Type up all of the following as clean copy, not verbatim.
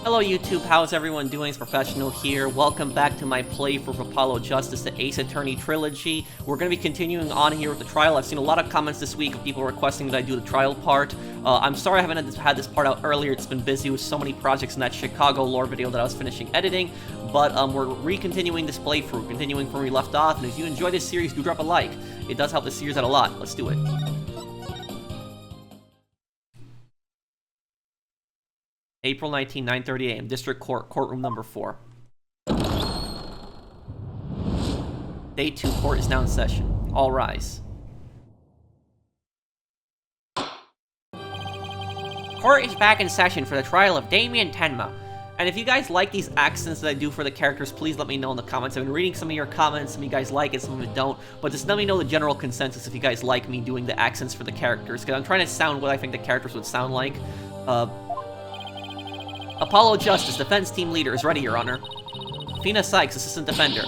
Hello YouTube, how's everyone doing? It's Professional here. Welcome back to my playthrough of Apollo Justice, the Ace Attorney Trilogy. We're going to be continuing on here with the trial. I've seen a lot of comments this week of people requesting that I do the trial part. I'm sorry I haven't had this part out earlier. It's been busy with so many projects in that Chicago lore video that I was finishing editing. But we're re-continuing this playthrough, continuing from where we left off. And if you enjoy this series, do drop a like. It does help the series out a lot. Let's do it. April 19, 9:30 a.m. District Court, courtroom number 4. Day 2, court is now in session. All rise. Court is back in session for the trial of Damien Tenma. And if you guys like these accents that I do for the characters, please let me know in the comments. I've been reading some of your comments, some of you guys like it, some of you don't. But just let me know the general consensus if you guys like me doing the accents for the characters, because I'm trying to sound what I think the characters would sound like. Apollo Justice, defense team leader, is ready, Your Honor. Fina Sykes, assistant defender,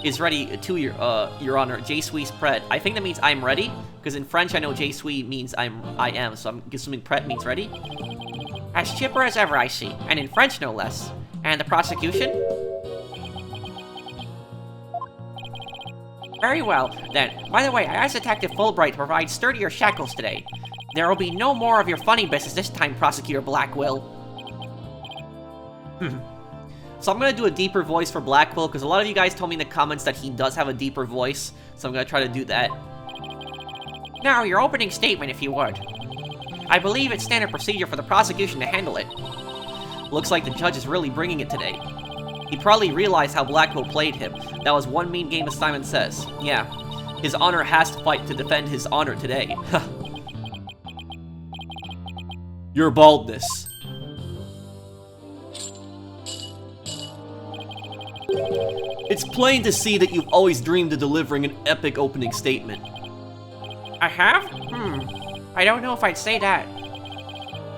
is ready to, Your Honor. J. Suisse Pret. I think that means I'm ready, because in French I know J. Suisse means I am, so I'm assuming Pret means ready. As chipper as ever, I see, and in French no less. And the prosecution? Very well, then. By the way, I asked Detective Fulbright to provide sturdier shackles today. There will be no more of your funny business this time, Prosecutor Blackwell. So I'm going to do a deeper voice for Blackwell, because a lot of you guys told me in the comments that he does have a deeper voice, so I'm going to try to do that. Now, your opening statement, if you would. I believe it's standard procedure for the prosecution to handle it. Looks like the judge is really bringing it today. He probably realized how Blackwell played him. That was one mean game, as Simon says. Yeah, his honor has to fight to defend his honor today. Your baldness. It's plain to see that you've always dreamed of delivering an epic opening statement. I have? I don't know if I'd say that.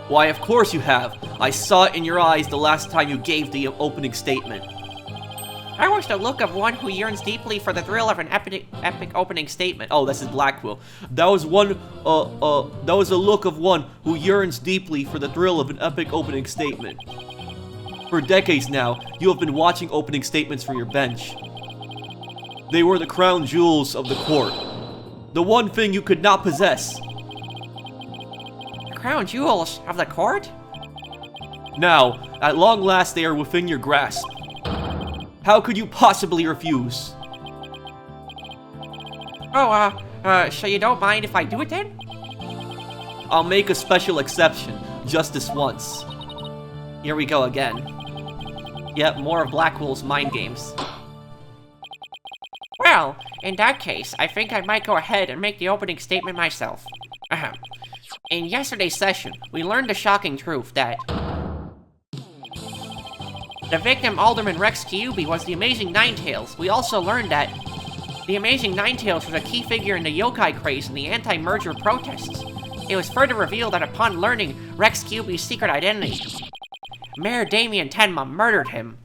Why, of course you have. I saw it in your eyes the last time you gave the opening statement. That was the look of one who yearns deeply for the thrill of an epic opening statement. Oh, this is Blackwell. That was the look of one who yearns deeply for the thrill of an epic opening statement. For decades now, you have been watching opening statements from your bench. They were the crown jewels of the court. The one thing you could not possess. The crown jewels of the court? Now, at long last they are within your grasp. How could you possibly refuse? Oh, so you don't mind if I do it then? I'll make a special exception, just this once. Here we go again. Yep, more of Blackwell's mind games. Well, in that case, I think I might go ahead and make the opening statement myself. In yesterday's session, we learned the shocking truth that the victim, Alderman Rex Kyuubi, was the Amazing Ninetales. We also learned that the Amazing Ninetales was a key figure in the yokai craze and the anti-merger protests. It was further revealed that upon learning Rex Kyuubi's secret identity, Mayor Damien Tenma murdered him.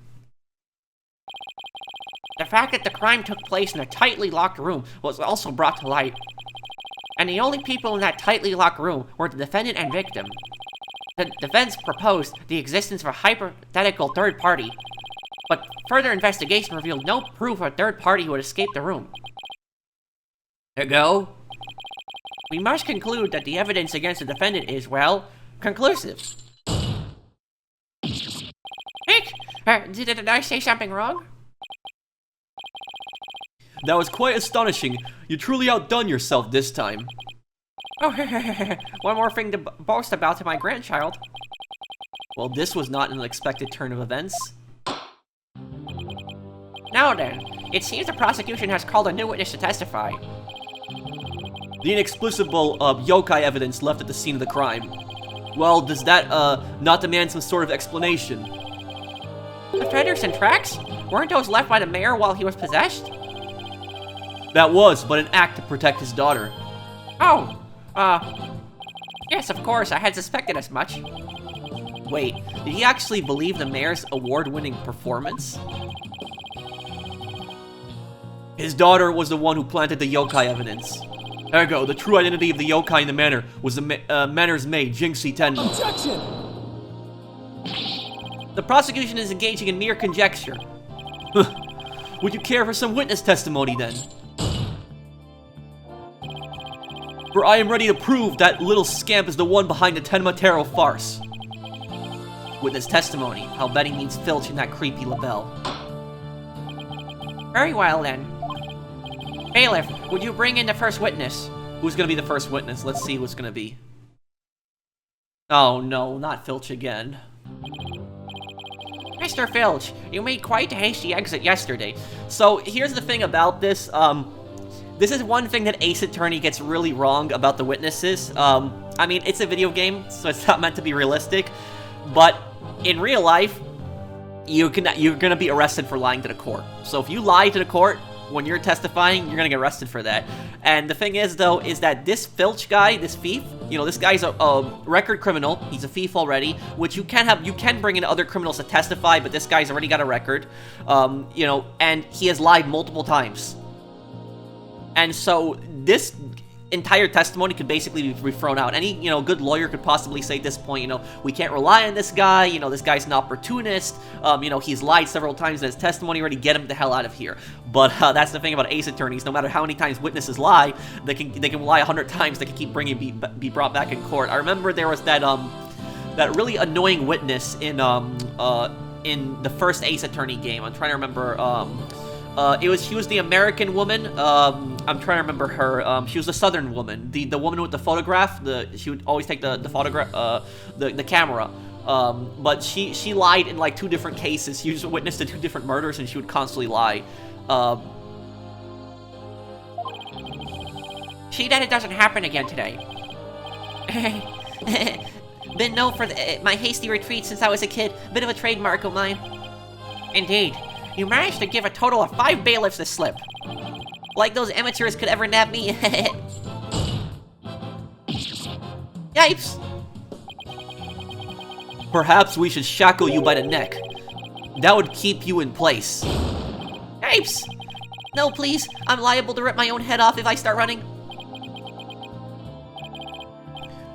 The fact that the crime took place in a tightly locked room was also brought to light. And the only people in that tightly locked room were the defendant and victim. The defense proposed the existence of a hypothetical third party, but further investigation revealed no proof of a third party who had escaped the room. Ergo, we must conclude that the evidence against the defendant is, well, conclusive. Did I say something wrong? That was quite astonishing. You truly outdone yourself this time. Oh, one more thing to boast about to my grandchild. Well, this was not an unexpected turn of events. Now then, it seems the prosecution has called a new witness to testify. The inexplicable, yokai evidence left at the scene of the crime. Well, does that, not demand some sort of explanation? The Federson tracks? Weren't those left by the mayor while he was possessed? That was but an act to protect his daughter. Oh, yes, of course, I had suspected as much. Wait, did he actually believe the mayor's award-winning performance? His daughter was the one who planted the yokai evidence. Ergo, the true identity of the yokai in the manor was the manor's maid, Jinxie Tenma. Objection! The prosecution is engaging in mere conjecture. Would you care for some witness testimony, then? For I am ready to prove that little scamp is the one behind the Tenma farce. Witness testimony, how Betty meets Filch in that creepy label. Very well, then. Bailiff, would you bring in the first witness? Who's gonna be the first witness? Let's see who's gonna be. Oh no, not Filch again. Mr. Filch, you made quite a hasty exit yesterday. So, here's the thing about this, this is one thing that Ace Attorney gets really wrong about the witnesses. I mean, it's a video game, so it's not meant to be realistic, but in real life, you're gonna be arrested for lying to the court. So if you lie to the court when you're testifying, you're gonna get arrested for that. And the thing is, though, is that this Filch guy, this thief, you know, this guy's a record criminal. He's a thief already, which you can bring in other criminals to testify, but this guy's already got a record, you know, and he has lied multiple times. And so this entire testimony could basically be thrown out. Any, you know, good lawyer could possibly say at this point, you know, we can't rely on this guy, you know, this guy's an opportunist, you know, he's lied several times in his testimony already, get him the hell out of here. But that's the thing about Ace Attorneys, no matter how many times witnesses lie, they can lie 100 times, they can keep be brought back in court. I remember there was that really annoying witness in the first Ace Attorney game. I'm trying to remember, she was the American woman. I'm trying to remember her. She was the Southern woman, the woman with the photograph. She would always take the photograph, the camera. But she lied in like 2 different cases. She was a witness to 2 different murders, and she would constantly lie. See that it doesn't happen again today. Been known for my hasty retreat since I was a kid. Bit of a trademark of mine. Indeed. You managed to give a total of 5 bailiffs the slip. Like those amateurs could ever nab me. Yipes! Perhaps we should shackle you by the neck. That would keep you in place. Yipes! No, please. I'm liable to rip my own head off if I start running.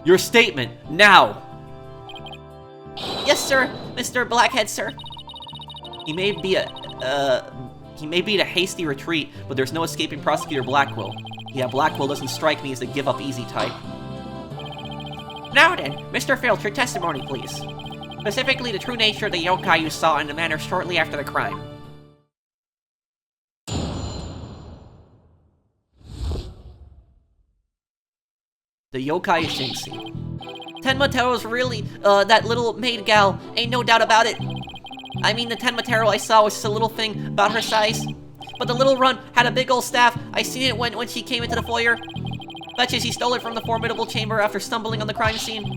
Your statement, now! Yes, sir, Mr. Blackhead, sir. He may be in a hasty retreat, but there's no escaping Prosecutor Blackwell. Yeah, Blackwell doesn't strike me as the give-up-easy type. Now then, Mr. Filch, your testimony, please. Specifically, the true nature of the yokai you saw in the manor shortly after the crime. The yokai is Jinxie. Tenma-tero's really, that little maid gal, ain't no doubt about it. I mean, the Tenma-tero I saw was just a little thing about her size. But the little runt had a big old staff. I seen it when she came into the foyer. Betcha she stole it from the formidable chamber after stumbling on the crime scene.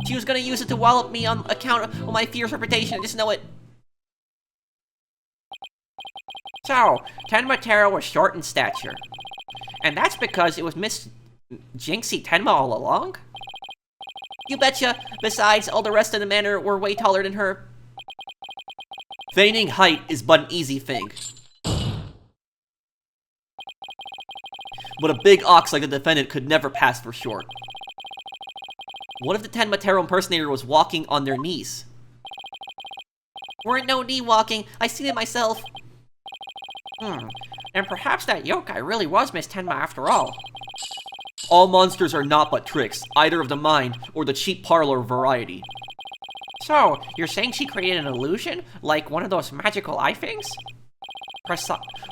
She was gonna use it to wallop me on account of my fierce reputation, I just know it. So, Tenma-tero was short in stature. And that's because it was Miss Jinxie Tenma all along? You betcha. Besides, all the rest of the manor were way taller than her. Feigning height is but an easy thing. But a big ox like the defendant could never pass for short. What if the Tenma-tero impersonator was walking on their knees? Weren't no knee walking, I seen it myself. And perhaps that yokai really was Miss Tenma after all. All monsters are not but tricks, either of the mind or the cheap parlor variety. So, you're saying she created an illusion? Like one of those magical eye things?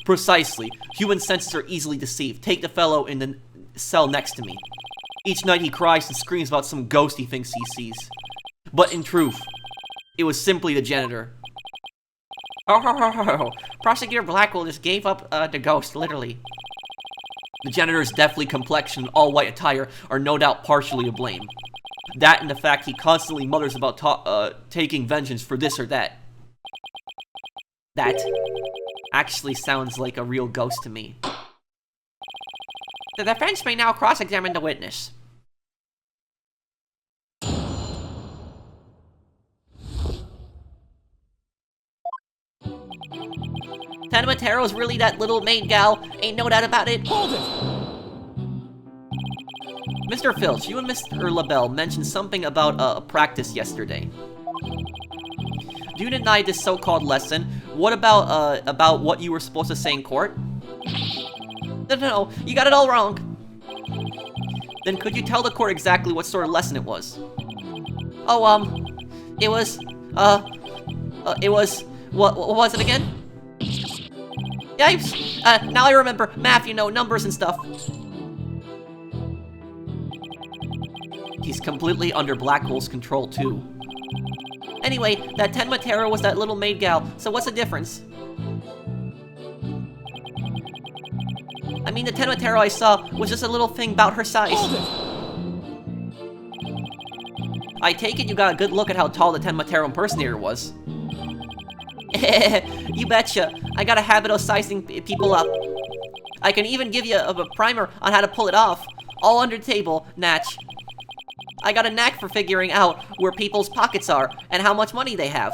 Precisely. Human senses are easily deceived. Take the fellow in the cell next to me. Each night he cries and screams about some ghost he thinks he sees. But in truth, it was simply the janitor. Oh, Prosecutor Blackwell just gave up the ghost, literally. The janitor's deathly complexion and all-white attire are no doubt partially to blame. That and the fact he constantly mutters about taking vengeance for this or that. That actually sounds like a real ghost to me. The defense may now cross-examine the witness. Tenma-tero's really that little maid gal, ain't no doubt about it. Hold it! Mr. Filch, you and Mr. LaBelle mentioned something about a practice yesterday. Do you deny this so-called lesson? What about what you were supposed to say in court? No, you got it all wrong. Then could you tell the court exactly what sort of lesson it was? Oh, it was, what was it again? Yipes! Now I remember, math, you know, numbers and stuff. He's completely under Black Hole's control, too. Anyway, that Tenmatero was that little maid gal, so what's the difference? I mean, the Tenmatero I saw was just a little thing about her size. I take it you got a good look at how tall the Tenmatero impersonator was. You betcha. I got a habit of sizing people up. I can even give you a primer on how to pull it off. All under the table, Natch. I got a knack for figuring out where people's pockets are and how much money they have.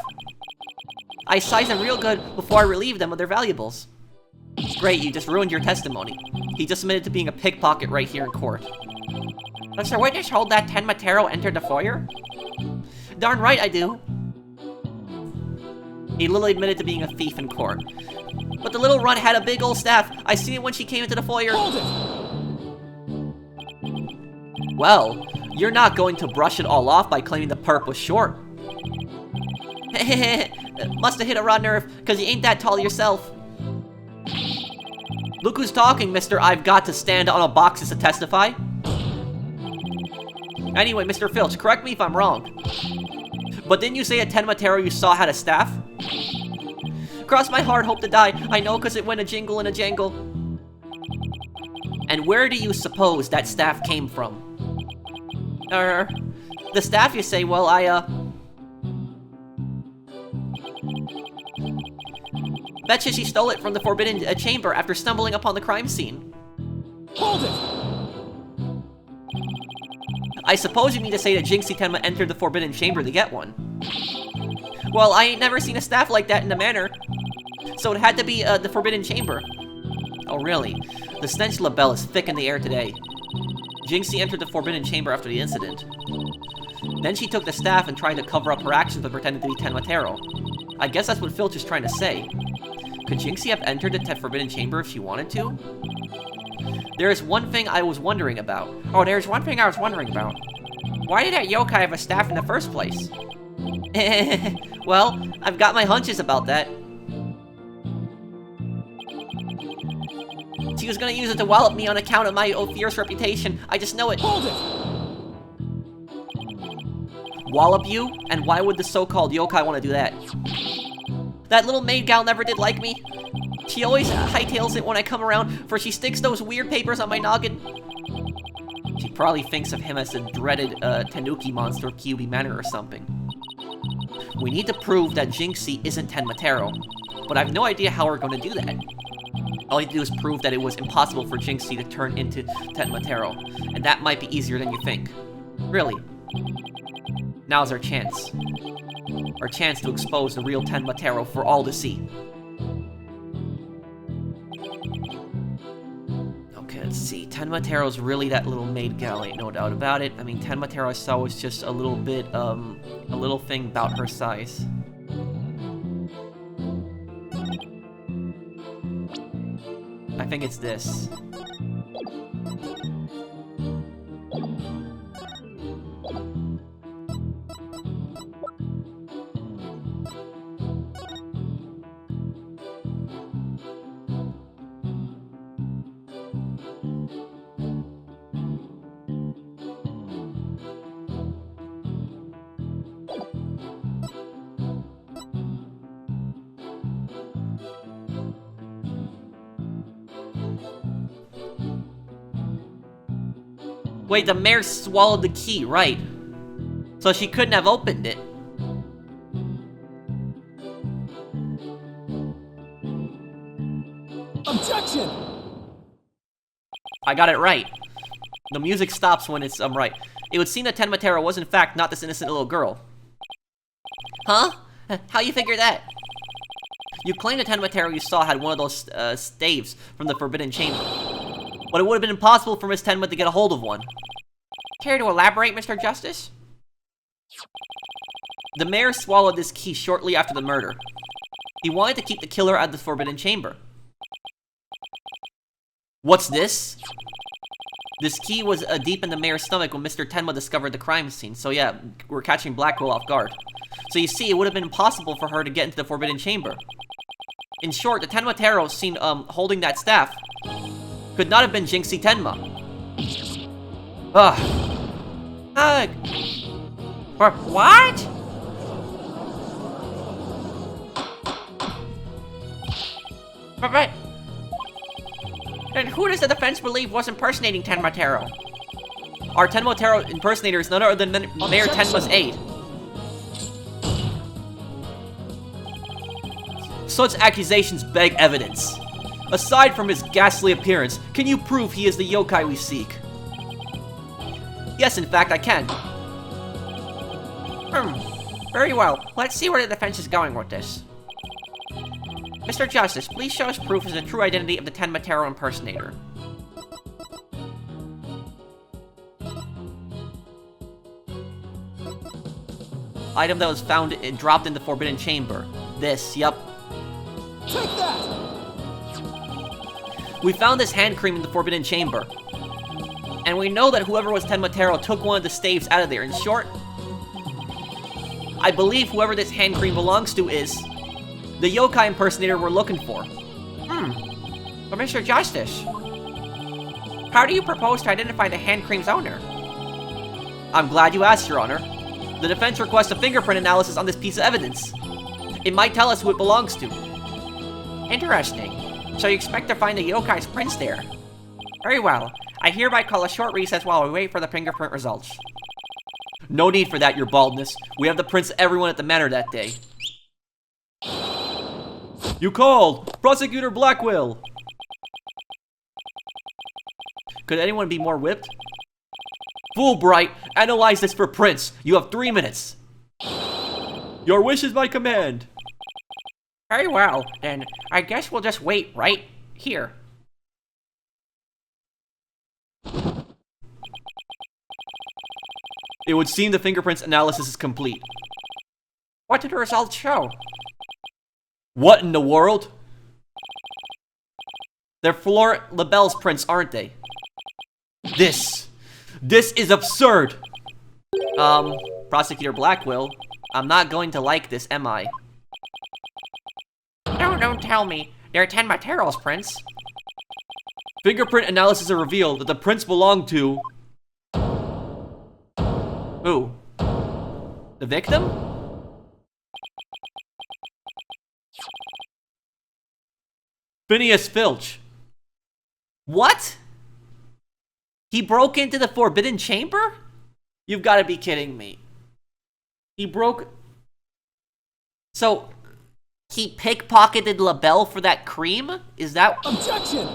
I size them real good before I relieve them of their valuables. Great, you just ruined your testimony. He just admitted to being a pickpocket right here in court. Does the witness hold that Tenmatero entered the foyer? Darn right I do. He literally admitted to being a thief in court. But the little runt had a big old staff. I seen it when she came into the foyer. Well, you're not going to brush it all off by claiming the perp was short. Must have hit a raw nerve, because you ain't that tall yourself. Look who's talking, mister. I've got to stand on a box to testify. Anyway, Mr. Filch, correct me if I'm wrong. But didn't you say a Tenmatero you saw had a staff? Cross my heart, hope to die. I know, because it went a jingle and a jangle. And where do you suppose that staff came from? The staff, you say? Well, betcha she stole it from the Forbidden Chamber after stumbling upon the crime scene. Hold it! I suppose you mean to say that Jinxie Tenma entered the Forbidden Chamber to get one. Well, I ain't never seen a staff like that in the manor. So it had to be, the Forbidden Chamber. Oh, really? The stench labelle is thick in the air today. Jinxie entered the Forbidden Chamber after the incident. Then she took the staff and tried to cover up her actions by pretending to be Tenmatero. I guess that's what Filch is trying to say. Could Jinxie have entered the Forbidden Chamber if she wanted to? There is one thing I was wondering about. Oh, there's one thing I was wondering about. Why did that yokai have a staff in the first place? Well, I've got my hunches about that. She was gonna use it to wallop me on account of my fierce reputation. I just know it. Hold it! Wallop you? And why would the so-called yokai want to do that? That little maid gal never did like me. She always hightails it when I come around, for she sticks those weird papers on my noggin. She probably thinks of him as a dreaded Tanuki monster of Kyubi Manor or something. We need to prove that Jinxie isn't Tenmatero, but I have no idea how we're going to do that. All you have to do is prove that it was impossible for Jinxie to turn into Tenmatero, and that might be easier than you think. Really. Now's our chance. Our chance to expose the real Tenmatero for all to see. Okay, let's see. Tenmatero's really that little maid gal, ain't no doubt about it. I mean, Tenmatero I saw was just a little bit, a little thing about her size. I think it's this. Wait, the mayor swallowed the key, right? So she couldn't have opened it. Objection! I got it right. The music stops when it's right. It would seem that Tenmatero was in fact not this innocent little girl. Huh? How you figure that? You claim the Tenmatero you saw had one of those staves from the Forbidden Chamber. But it would have been impossible for Miss Tenma to get a hold of one. Care to elaborate, Mr. Justice? The mayor swallowed this key shortly after the murder. He wanted to keep the killer out of the forbidden chamber. What's this? This key was deep in the mayor's stomach when Mr. Tenma discovered the crime scene. So yeah, we're catching Blackwell off guard. So you see, it would have been impossible for her to get into the forbidden chamber. In short, the Tenma Taro seen holding that staff could not have been Jinxie Tenma. Ugh. What? But then who does the defense believe was impersonating Tenma Taro? Our Tenma Taro impersonator is none other than Mayor Tenma's aide. Such accusations beg evidence. Aside from his ghastly appearance, can you prove he is the yokai we seek? Yes, in fact, I can. Very well. Let's see where the defense is going with this. Mr. Justice, please show us proof of the true identity of the Tenma Taro impersonator. Item that was found and dropped in the Forbidden Chamber. This, yup. Take that! We found this hand cream in the Forbidden Chamber. And we know that whoever was Tenma Taro took one of the staves out of there. In short, I believe whoever this hand cream belongs to is the yokai impersonator we're looking for. But Mr. Justice, how do you propose to identify the hand cream's owner? I'm glad you asked, Your Honor. The defense requests a fingerprint analysis on this piece of evidence. It might tell us who it belongs to. Interesting. So you expect to find the yokai's prints there? Very well. I hereby call a short recess while we wait for the fingerprint results. No need for that, Your Baldness. We have the prints of everyone at the manor that day. You called! Prosecutor Blackwell! Could anyone be more whipped? Fulbright, analyze this for prints. You have 3 minutes. Your wish is my command. Very well, then I guess we'll just wait right here. It would seem the fingerprints analysis is complete. What did the results show? What in the world? They're Florent Labelle's prints, aren't they? This is absurd! Prosecutor Blackwell, I'm not going to like this, am I? No, don't tell me. They're Tenma Taro's prints. Fingerprint analysis has revealed that the prints belong to... Who? The victim? Phineas Filch. What? He broke into the Forbidden Chamber? You've got to be kidding me. He broke... So, he pickpocketed Labelle for that cream? Is that... Objection!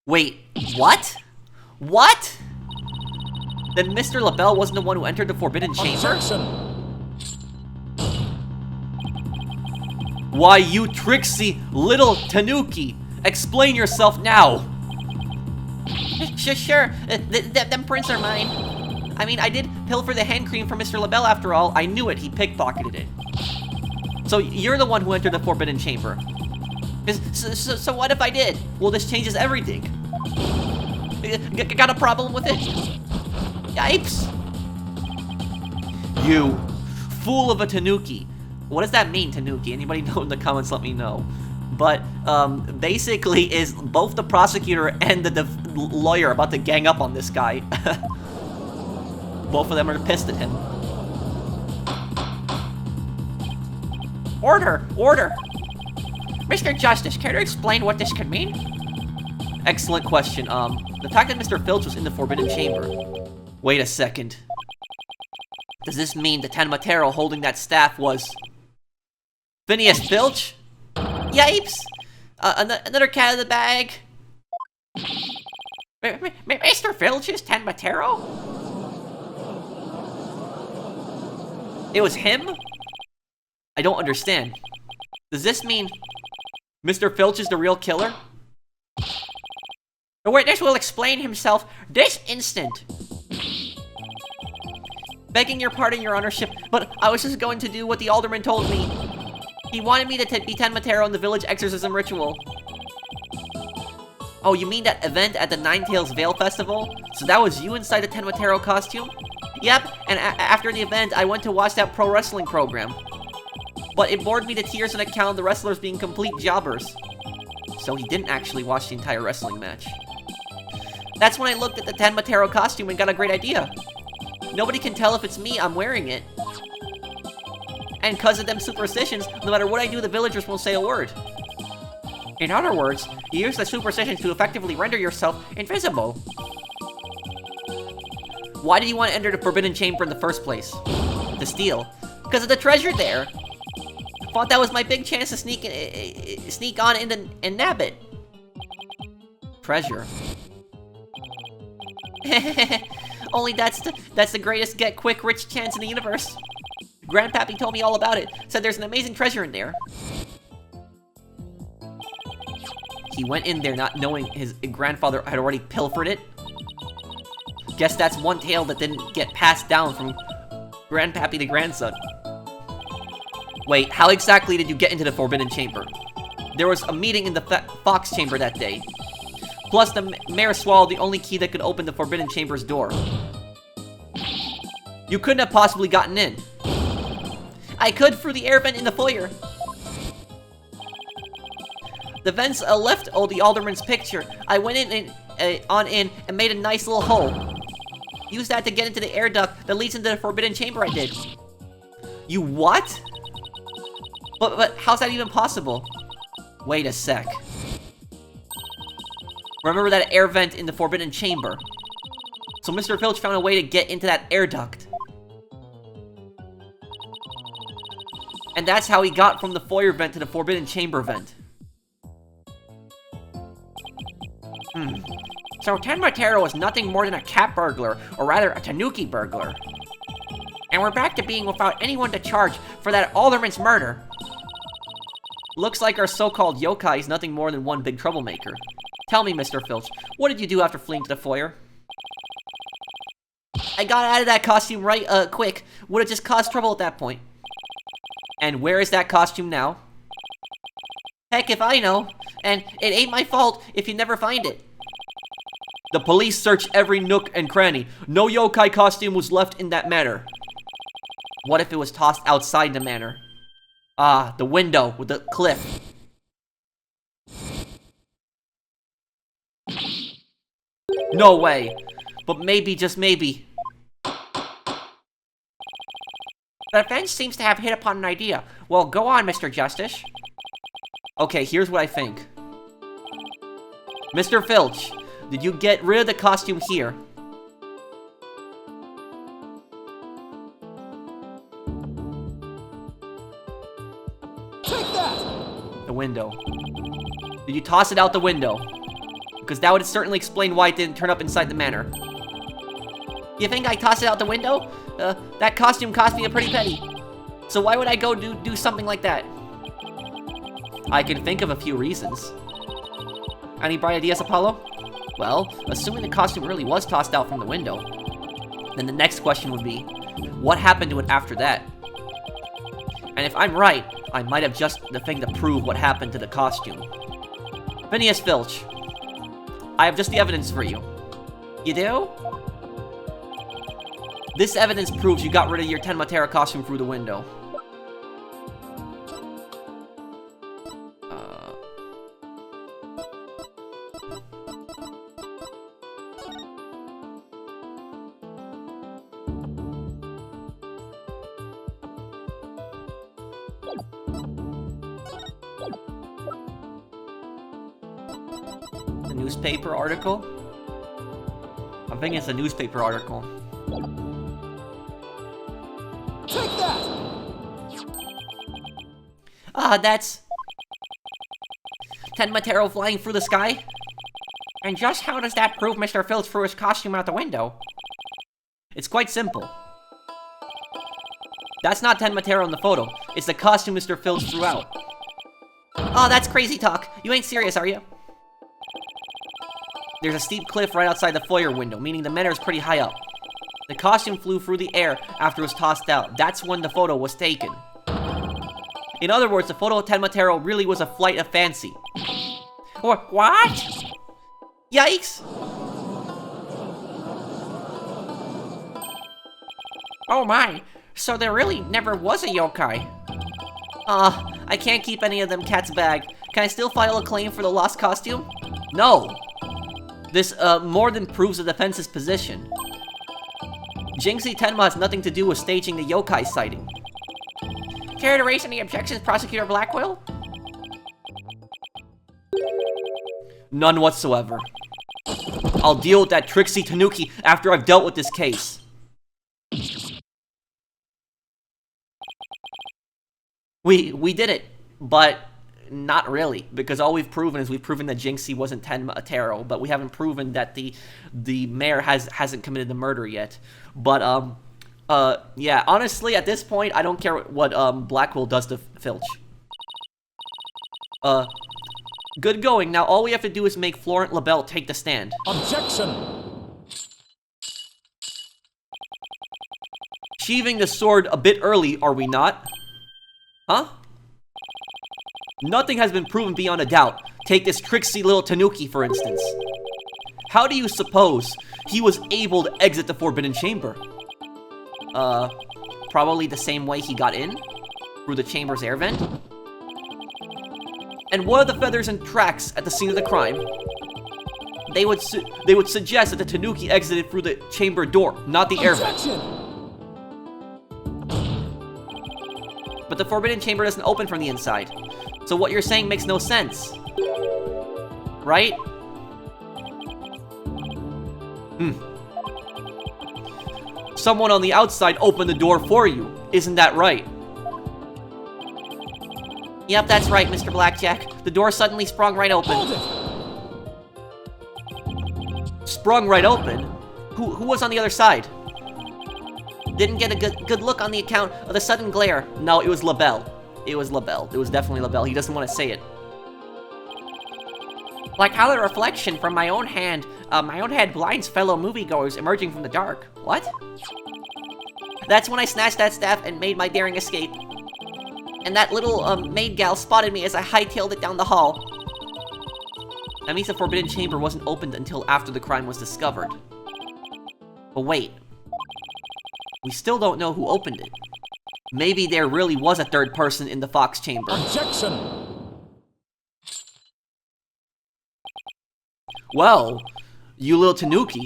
Wait, what? What? Then Mr. Labelle wasn't the one who entered the Forbidden Chamber? Objection! Why, you tricksy little tanuki! Explain yourself now! Sure, them prints are mine. I mean, I did pilfer the hand cream from Mr. Labelle after all. I knew it, he pickpocketed it. So you're the one who entered the Forbidden Chamber. So what if I did? Well, this changes everything. Got a problem with it? Yipes! You fool of a tanuki. What does that mean, tanuki? Anybody know in the comments, let me know. But, basically is both the prosecutor and the lawyer about to gang up on this guy. Both of them are pissed at him. Order! Order! Mr. Justice, care to explain what this could mean? Excellent question. The fact that Mr. Filch was in the Forbidden Chamber. Wait a second. Does this mean the Tenma Taro holding that staff was... Phineas Filch? Yipes! Another cat in the bag. Mr. Filch is Tenma Taro? It was him? I don't understand. Does this mean Mr. Filch is the real killer? The witness will explain himself this instant. Begging your pardon, your honorship, but I was just going to do what the alderman told me. He wanted me to be Tenmatero in the village exorcism ritual. Oh, you mean that event at the Ninetales Vale Festival? So that was you inside the Tenmatero costume? Yep, and after the event, I went to watch that pro wrestling program. But it bored me to tears on account of the wrestlers being complete jobbers. So he didn't actually watch the entire wrestling match. That's when I looked at the Tenmatero costume and got a great idea. Nobody can tell if it's me, I'm wearing it. And cause of them superstitions, no matter what I do, the villagers won't say a word. In other words, you use the superstitions to effectively render yourself invisible. Why did you want to enter the Forbidden Chamber in the first place? To steal. Because of the treasure there. Thought that was my big chance to sneak on in and nab it. Treasure. Only that's the greatest get quick rich chance in the universe. Grandpappy told me all about it. Said there's an amazing treasure in there. He went in there not knowing his grandfather had already pilfered it. Guess that's one tale that didn't get passed down from Grandpappy to grandson. Wait, how exactly did you get into the Forbidden Chamber? There was a meeting in the Fox Chamber that day. Plus, the mayor swallowed the only key that could open the Forbidden Chamber's door. You couldn't have possibly gotten in. I could through the air vent in the foyer. The vents left the alderman's picture. I went in and made a nice little hole. Used that to get into the air duct that leads into the Forbidden Chamber I did. You what? But how's that even possible? Wait a sec. Remember that air vent in the Forbidden Chamber? So Mr. Filch found a way to get into that air duct. And that's how he got from the foyer vent to the Forbidden Chamber vent. So Tenmatero was nothing more than a cat burglar, or rather a tanuki burglar. And we're back to being without anyone to charge for that alderman's murder. Looks like our so-called yokai is nothing more than one big troublemaker. Tell me, Mr. Filch, what did you do after fleeing to the foyer? I got out of that costume right, quick. Would have just caused trouble at that point. And where is that costume now? Heck if I know. And it ain't my fault if you never find it. The police searched every nook and cranny. No yokai costume was left in that manor. What if it was tossed outside the manor? Ah, the window with the cliff. No way. But maybe, just maybe. The bench seems to have hit upon an idea. Well, go on, Mr. Justice. Okay, here's what I think. Mr. Filch, did you get rid of the costume here? Take that! The window. Did you toss it out the window? Because that would certainly explain why it didn't turn up inside the manor. You think I tossed it out the window? That costume cost me a pretty penny. So why would I go do something like that? I can think of a few reasons. Any bright ideas, Apollo? Well, assuming the costume really was tossed out from the window, then the next question would be, what happened to it after that? And if I'm right, I might have just the thing to prove what happened to the costume. Phineas Filch, I have just the evidence for you. You do? This evidence proves you got rid of your Tenmatera costume through the window. The newspaper article? I think it's a newspaper article. Take that! That's Tenmatero flying through the sky? And just how does that prove Mr. Filch threw his costume out the window? It's quite simple. That's not Tenmatero in the photo. It's the costume Mr. Filch threw out. Oh, that's crazy talk. You ain't serious, are you? There's a steep cliff right outside the foyer window, meaning the manor is pretty high up. The costume flew through the air after it was tossed out. That's when the photo was taken. In other words, the photo of Tenma Taro really was a flight of fancy. Or what? Yikes! Oh my, so there really never was a yokai. I can't keep any of them cats bagged. Can I still file a claim for the lost costume? No. This, more than proves the defense's position. Jinxie Tenma has nothing to do with staging the yokai sighting. Care to raise any objections, Prosecutor Blackwell? None whatsoever. I'll deal with that Trixie Tanuki after I've dealt with this case. We did it, but not really, because all we've proven is we've proven that Jinxie wasn't Tenma Taro, but we haven't proven that the mayor hasn't committed the murder yet. But yeah, honestly, at this point, I don't care what Blackwell does to Filch. Good going. Now all we have to do is make Florent LaBelle take the stand. Objection! Sheathing the sword a bit early, are we not? Huh? Nothing has been proven beyond a doubt. Take this tricksy little Tanuki, for instance. How do you suppose he was able to exit the Forbidden Chamber? Probably the same way he got in? Through the chamber's air vent? And what are the feathers and tracks at the scene of the crime? They would suggest that the Tanuki exited through the chamber door, not the air vent. But the Forbidden Chamber doesn't open from the inside. So what you're saying makes no sense. Right? Someone on the outside opened the door for you. Isn't that right? Yep, that's right, Mr. Blackjack. The door suddenly sprung right open. Hold it! Sprung right open? Who was on the other side? Didn't get a good look on the account of the sudden glare. No, it was LaBelle. It was LaBelle. It was definitely LaBelle. He doesn't want to say it. Like how the reflection from my own head blinds fellow moviegoers emerging from the dark. What? That's when I snatched that staff and made my daring escape. And that little maid gal spotted me as I hightailed it down the hall. That means the Forbidden Chamber wasn't opened until after the crime was discovered. But wait. We still don't know who opened it. Maybe there really was a third person in the Fox Chamber. Objection! Well, you little Tanuki.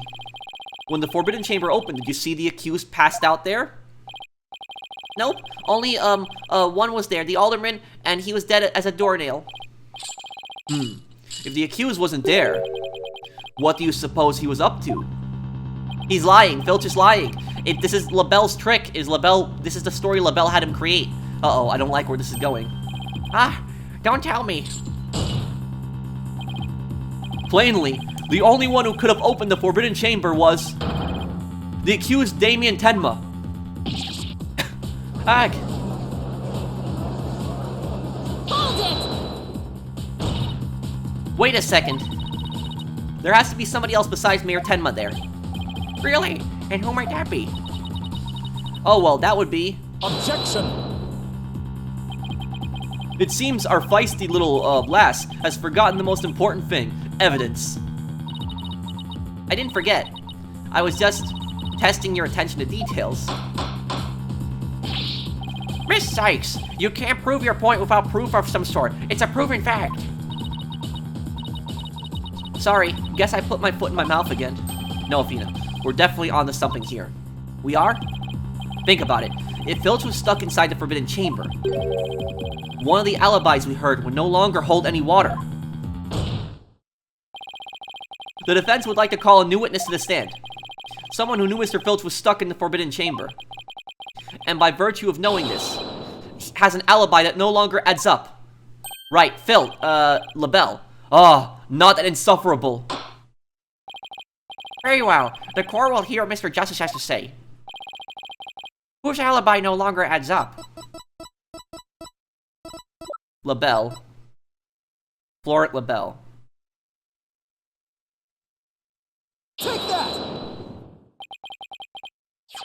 When the Forbidden Chamber opened, did you see the accused passed out there? Nope. Only, one was there, the alderman, and he was dead as a doornail. If the accused wasn't there, what do you suppose he was up to? He's lying. Filch is lying. This is LaBelle's trick. This is the story LaBelle had him create. Uh-oh, I don't like where this is going. Don't tell me. Plainly, the only one who could have opened the Forbidden Chamber was the accused Damien Tenma. Ag. Hold it! Wait a second. There has to be somebody else besides Mayor Tenma there. Really? And who might that be? Oh, well, that would be... Objection! It seems our feisty little, lass has forgotten the most important thing. Evidence. I didn't forget. I was just testing your attention to details. Miss Sykes, you can't prove your point without proof of some sort. It's a proven fact. Sorry, guess I put my foot in my mouth again. No, Athena. We're definitely onto something here. We are? Think about it. If Filch was stuck inside the Forbidden Chamber, one of the alibis we heard would no longer hold any water. The defense would like to call a new witness to the stand. Someone who knew Mr. Filch was stuck in the Forbidden Chamber. And by virtue of knowing this, has an alibi that no longer adds up. Right, LaBelle. Not that insufferable. Very well. The court will hear what Mr. Justice has to say. Whose alibi no longer adds up? LaBelle. Florent LaBelle. Take that!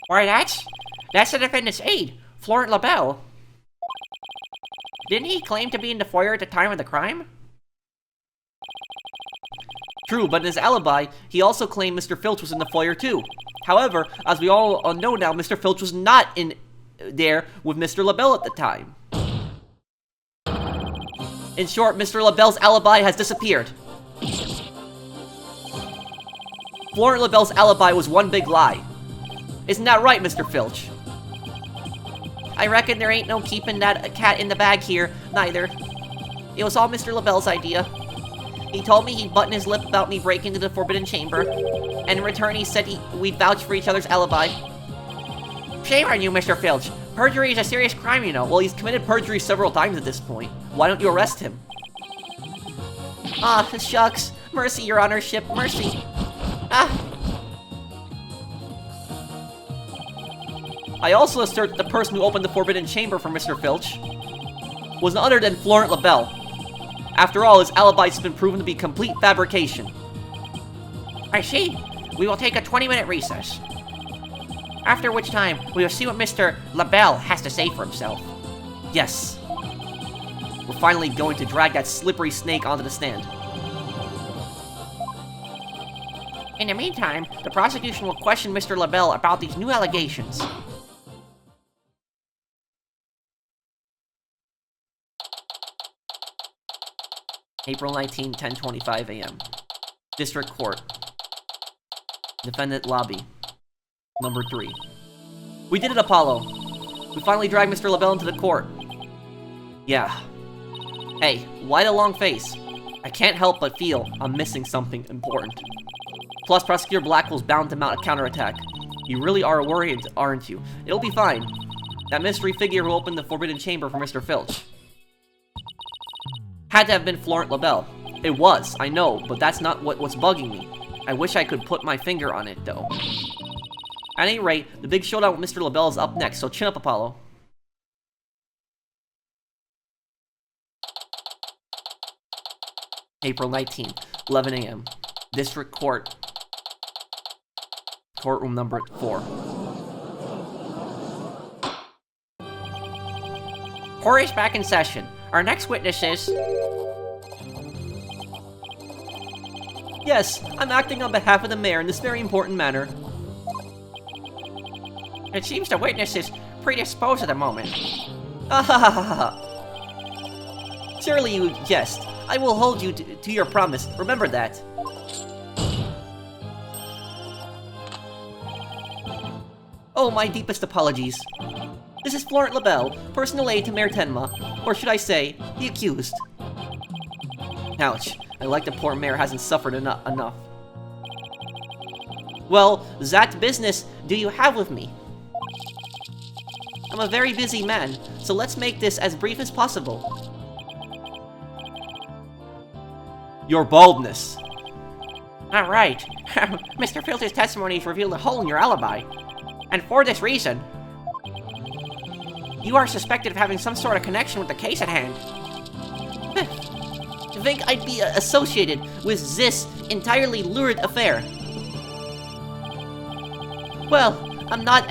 Why, that's the defendant's aide, Florent LaBelle. Didn't he claim to be in the foyer at the time of the crime? True, but in his alibi, he also claimed Mr. Filch was in the foyer too. However, as we all know now, Mr. Filch was not in there with Mr. LaBelle at the time. In short, Mr. LaBelle's alibi has disappeared. Florent LaBelle's alibi was one big lie. Isn't that right, Mr. Filch? I reckon there ain't no keeping that cat in the bag here, neither. It was all Mr. LaBelle's idea. He told me he'd button his lip about me breaking into the Forbidden Chamber, and in return he said we'd vouch for each other's alibi. Shame on you, Mr. Filch. Perjury is a serious crime, you know. Well, he's committed perjury several times at this point. Why don't you arrest him? Ah, shucks. Mercy, your honorship, mercy. Ah. I also assert that the person who opened the Forbidden Chamber for Mr. Filch was none other than Florent LaBelle. After all, his alibi has been proven to be complete fabrication. I see. We will take a 20-minute recess. After which time, we will see what Mr. LaBelle has to say for himself. Yes. We're finally going to drag that slippery snake onto the stand. In the meantime, the prosecution will question Mr. LaBelle about these new allegations. April 19, 10:25 a.m. District Court. Defendant Lobby. Number 3. We did it, Apollo. We finally dragged Mr. LaBelle into the court. Yeah. Hey, why the long face? I can't help but feel I'm missing something important. Plus, Prosecutor Blackwell's bound to mount a counterattack. You really are worried, aren't you? It'll be fine. That mystery figure who opened the Forbidden Chamber for Mr. Filch had to have been Florent LaBelle. It was, I know, but that's not what's bugging me. I wish I could put my finger on it, though. At any rate, the big showdown with Mr. LaBelle is up next, so chin up, Apollo. April 19th, 11 a.m. District Court. Courtroom number 4. Court is back in session. Our next witness is... Yes, I'm acting on behalf of the mayor in this very important matter. It seems the witness is predisposed at the moment. Surely you jest. I will hold you to your promise. Remember that. Oh, my deepest apologies. This is Florent LaBelle, personal aide to Mayor Tenma, or should I say, the accused. Ouch, I like the poor mayor hasn't suffered enough. Well, that business do you have with me? I'm a very busy man, so let's make this as brief as possible. Your baldness. Alright. Mr. Filch's testimony has revealed a hole in your alibi. And for this reason, you are suspected of having some sort of connection with the case at hand. I think I'd be associated with this entirely lurid affair. Well, I'm not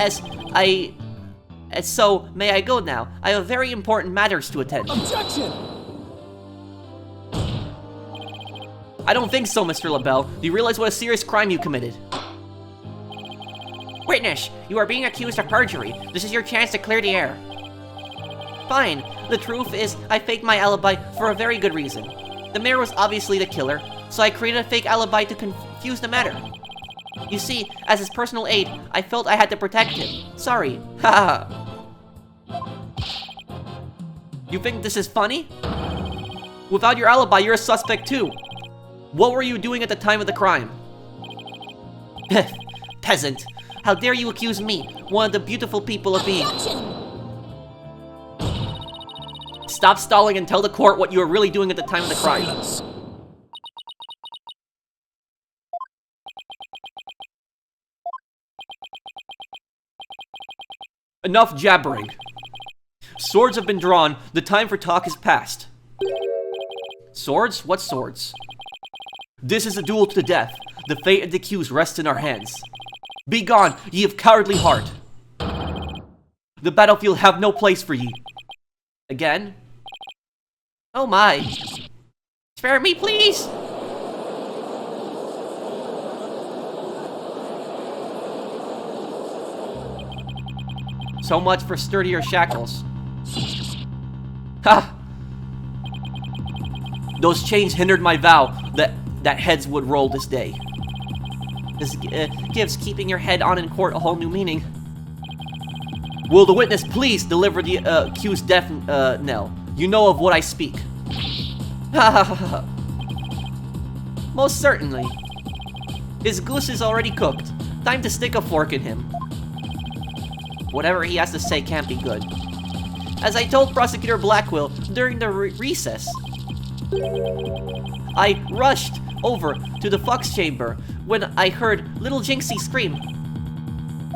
so may I go now? I have very important matters to attend. Objection! I don't think so, Mr. LaBelle. Do you realize what a serious crime you committed? Witness, you are being accused of perjury. This is your chance to clear the air. Fine. The truth is, I faked my alibi for a very good reason. The mayor was obviously the killer, so I created a fake alibi to confuse the matter. You see, as his personal aide, I felt I had to protect him. Sorry. Haha. You think this is funny? Without your alibi, you're a suspect too. What were you doing at the time of the crime? Peasant. How dare you accuse me, one of the beautiful people, of being... Stop stalling and tell the court what you were really doing at the time of the crime. Silence. Enough jabbering. Swords have been drawn. The time for talk is past. Swords? What swords? This is a duel to the death. The fate of the accused rests in our hands. Be gone, ye of cowardly heart. The battlefield have no place for ye. Again? Oh my. Spare me, please! So much for sturdier shackles. Ha! Those chains hindered my vow that heads would roll this day. This gives keeping your head on in court a whole new meaning. Will the witness please deliver the accused death knell? You know of what I speak. Ha ha ha ha. Most certainly. His goose is already cooked. Time to stick a fork in him. Whatever he has to say can't be good. As I told Prosecutor Blackwell during the recess, I rushed over to the Fox chamber when I heard little Jinxie scream.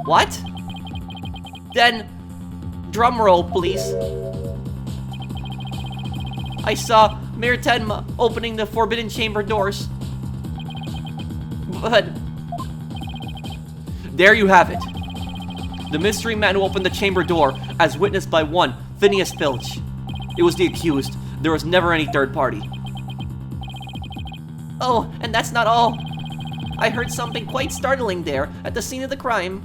What? Then, drum roll, please. I saw Mayor Tenma opening the Forbidden Chamber doors. But there you have it. The mystery man who opened the chamber door, as witnessed by one, Phineas Filch. It was the accused. There was never any third party. Oh, and that's not all. I heard something quite startling there at the scene of the crime.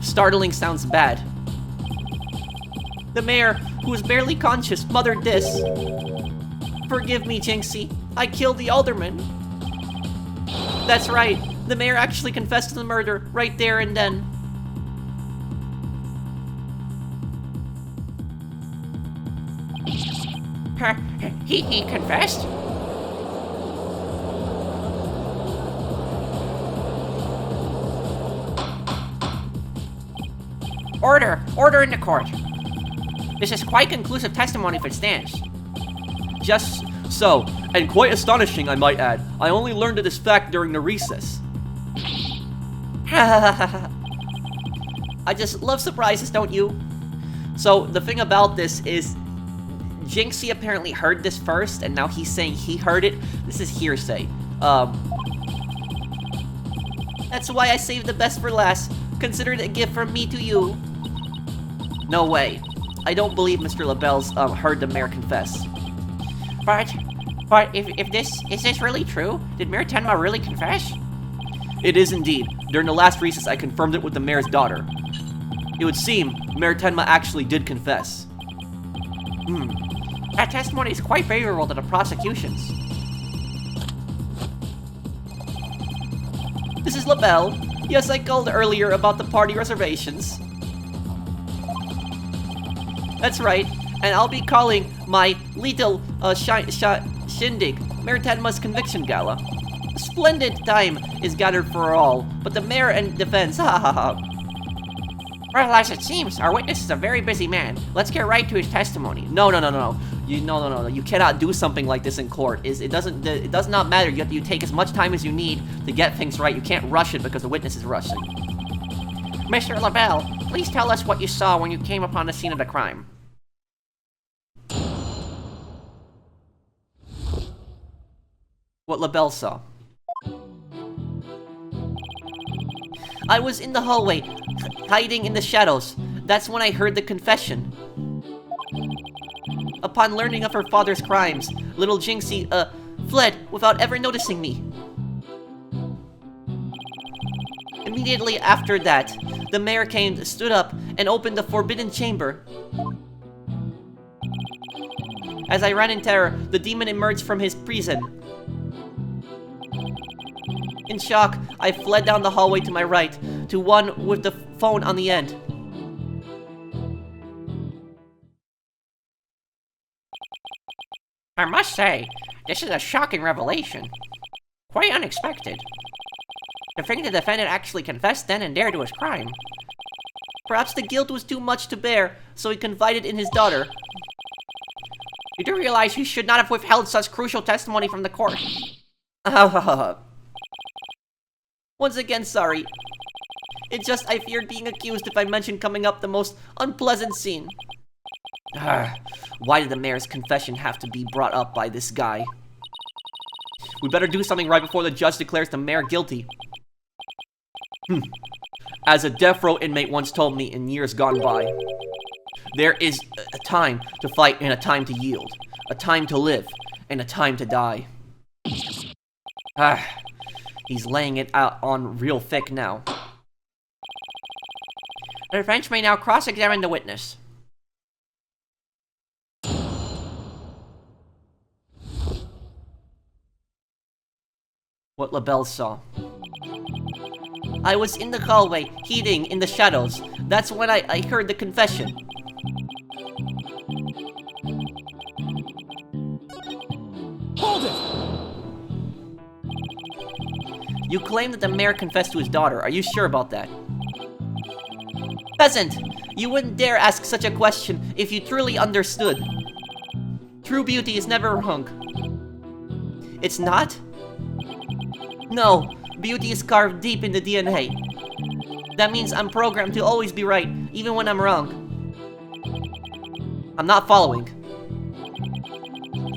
Startling sounds bad. The mayor, who was barely conscious, muttered this. Forgive me, Jinxie. I killed the alderman. That's right. The mayor actually confessed to the murder right there and then. He confessed? Order in the court. This is quite conclusive testimony if it stands. Just so, and quite astonishing, I might add. I only learned of this fact during the recess. I just love surprises, don't you? So, the thing about this is, Jinxie apparently heard this first, and now he's saying he heard it. This is hearsay. That's why I saved the best for last. Consider it a gift from me to you. No way. I don't believe Mr. LaBelle's heard the mayor confess. But if is this really true? Did Mayor Tenma really confess? It is indeed. During the last recess, I confirmed it with the mayor's daughter. It would seem Mayor Tenma actually did confess. That testimony is quite favorable to the prosecution's. This is LaBelle. Yes, I called earlier about the party reservations. That's right, and I'll be calling my little shindig, Mayor Tenma's conviction gala. A splendid time is gathered for all, but the mayor and defense, ha ha ha. Well, as it seems, our witness is a very busy man. Let's get right to his testimony. No. You cannot do something like this in court. It does not matter. You take as much time as you need to get things right. You can't rush it because the witness is rushing. Mr. LaBelle, please tell us what you saw when you came upon the scene of the crime. What LaBelle saw. I was in the hallway, hiding in the shadows. That's when I heard the confession. Upon learning of her father's crimes, little Jinxie, fled without ever noticing me. Immediately after that, the mayor stood up and opened the Forbidden Chamber. As I ran in terror, the demon emerged from his prison. In shock, I fled down the hallway to my right, to one with the phone on the end. I must say, this is a shocking revelation. Quite unexpected. To think the defendant actually confessed then and there to his crime. Perhaps the guilt was too much to bear, so he confided in his daughter. You do realize you should not have withheld such crucial testimony from the court. Once again, sorry. It's just I feared being accused if I mentioned coming up the most unpleasant scene. Why did the mayor's confession have to be brought up by this guy? We better do something right before the judge declares the mayor guilty. As a death row inmate once told me in years gone by, there is a time to fight and a time to yield, a time to live and a time to die. He's laying it out on real thick now. The defense may now cross-examine the witness. What LaBelle saw. I was in the hallway, heating in the shadows. That's when I heard the confession. Hold it! You claim that the mayor confessed to his daughter. Are you sure about that? Peasant! You wouldn't dare ask such a question if you truly understood. True beauty is never wrong. It's not? No, beauty is carved deep in the DNA. That means I'm programmed to always be right, even when I'm wrong. I'm not following.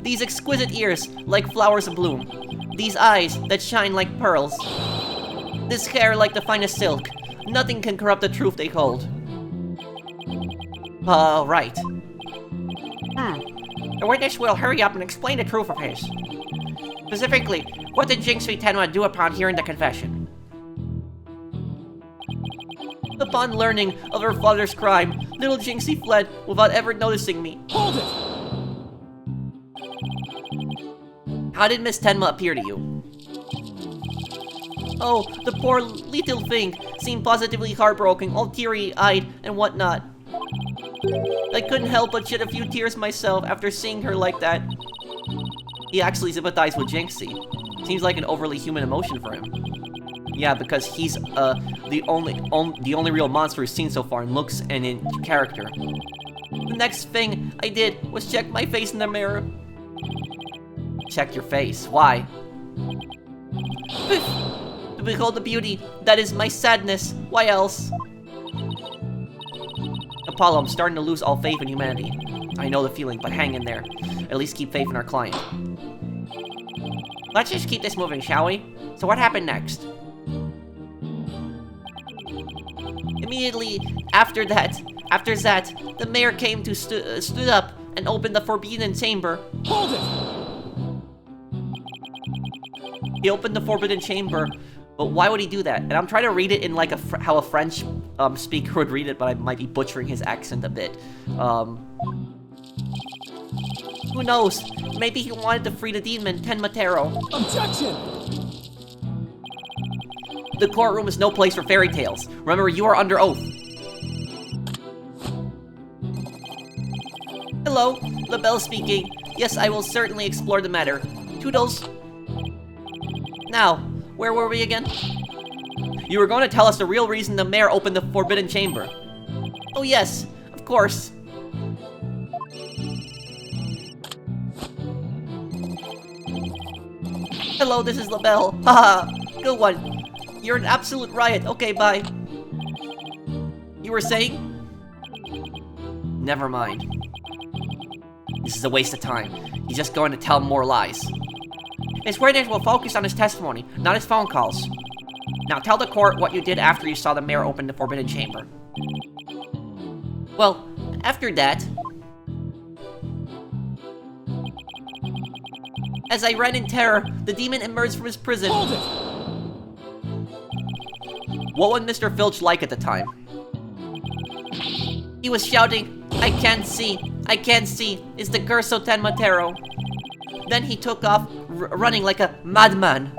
These exquisite ears, like flowers bloom. These eyes that shine like pearls. This hair like the finest silk. Nothing can corrupt the truth they hold. Right. The witness will hurry up and explain the truth of his. Specifically, what did Jinxie Tenma do upon hearing the confession? Upon learning of her father's crime, little Jinxie fled without ever noticing me. Hold it! How did Miss Tenma appear to you? Oh, the poor little thing seemed positively heartbroken, all teary-eyed and whatnot. I couldn't help but shed a few tears myself after seeing her like that. He actually sympathized with Jinxie. Seems like an overly human emotion for him. Yeah, because he's the only real monster we've seen so far in looks and in character. The next thing I did was check my face in the mirror. Check your face. Why? To behold the beauty that is my sadness. Why else? Apollo, I'm starting to lose all faith in humanity. I know the feeling, but hang in there. At least keep faith in our client. Let's just keep this moving, shall we? So what happened next? Immediately after that, the mayor came to stood up and opened the forbidden chamber. Hold it! He opened the forbidden chamber, but why would he do that? And I'm trying to read it in like how a French speaker would read it, but I might be butchering his accent a bit. Who knows? Maybe he wanted to free the demon, Tenmatero. Objection! The courtroom is no place for fairy tales. Remember, you are under oath. Hello, LaBelle speaking. Yes, I will certainly explore the matter. Toodles. Now, where were we again? You were going to tell us the real reason the mayor opened the forbidden chamber. Oh yes, of course. Hello, this is LaBelle. Haha, good one. You're an absolute riot. Okay, bye. You were saying? Never mind. This is a waste of time. He's just going to tell more lies. His witness will focus on his testimony, not his phone calls. Now tell the court what you did after you saw the mayor open the forbidden chamber. Well, after that, as I ran in terror, the demon emerged from his prison. Hold it! What would Mr. Filch like at the time? He was shouting, I can't see, it's the curse of Tenmatero. Then he took off, running like a madman.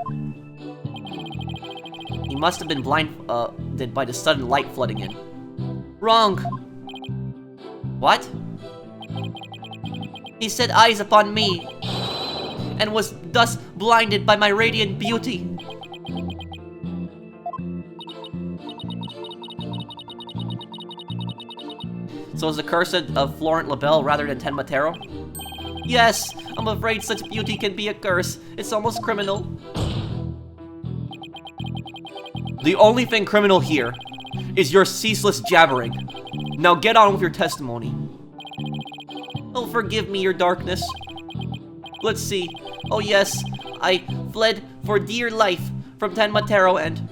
He must have been blinded by the sudden light flooding in. Wrong. What? He set eyes upon me, and was thus blinded by my radiant beauty. So is the curse of Florent LaBelle rather than Tenmatero? Yes, I'm afraid such beauty can be a curse. It's almost criminal. The only thing criminal here is your ceaseless jabbering. Now get on with your testimony. Oh, forgive me, your darkness. Let's see. Oh yes, I fled for dear life from Tenmatero and...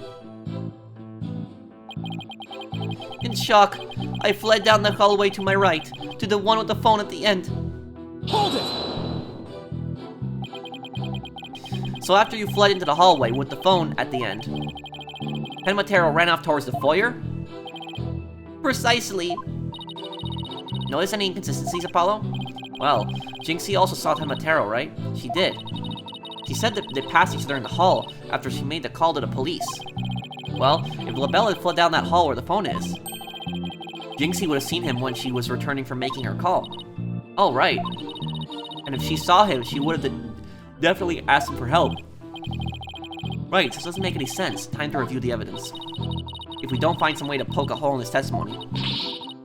In shock, I fled down the hallway to my right, to the one with the phone at the end. Hold it! So after you fled into the hallway with the phone at the end, Tenmatero ran off towards the foyer? Precisely. Notice any inconsistencies, Apollo? Well, Jinxie also saw Tenmatero, right? She did. She said that they passed each other in the hall after she made the call to the police. Well, if LaBelle had fled down that hall where the phone is, Jinxie would have seen him when she was returning from making her call. Oh, right. And if she saw him, she would have definitely asked him for help. Right, this doesn't make any sense. Time to review the evidence. If we don't find some way to poke a hole in this testimony,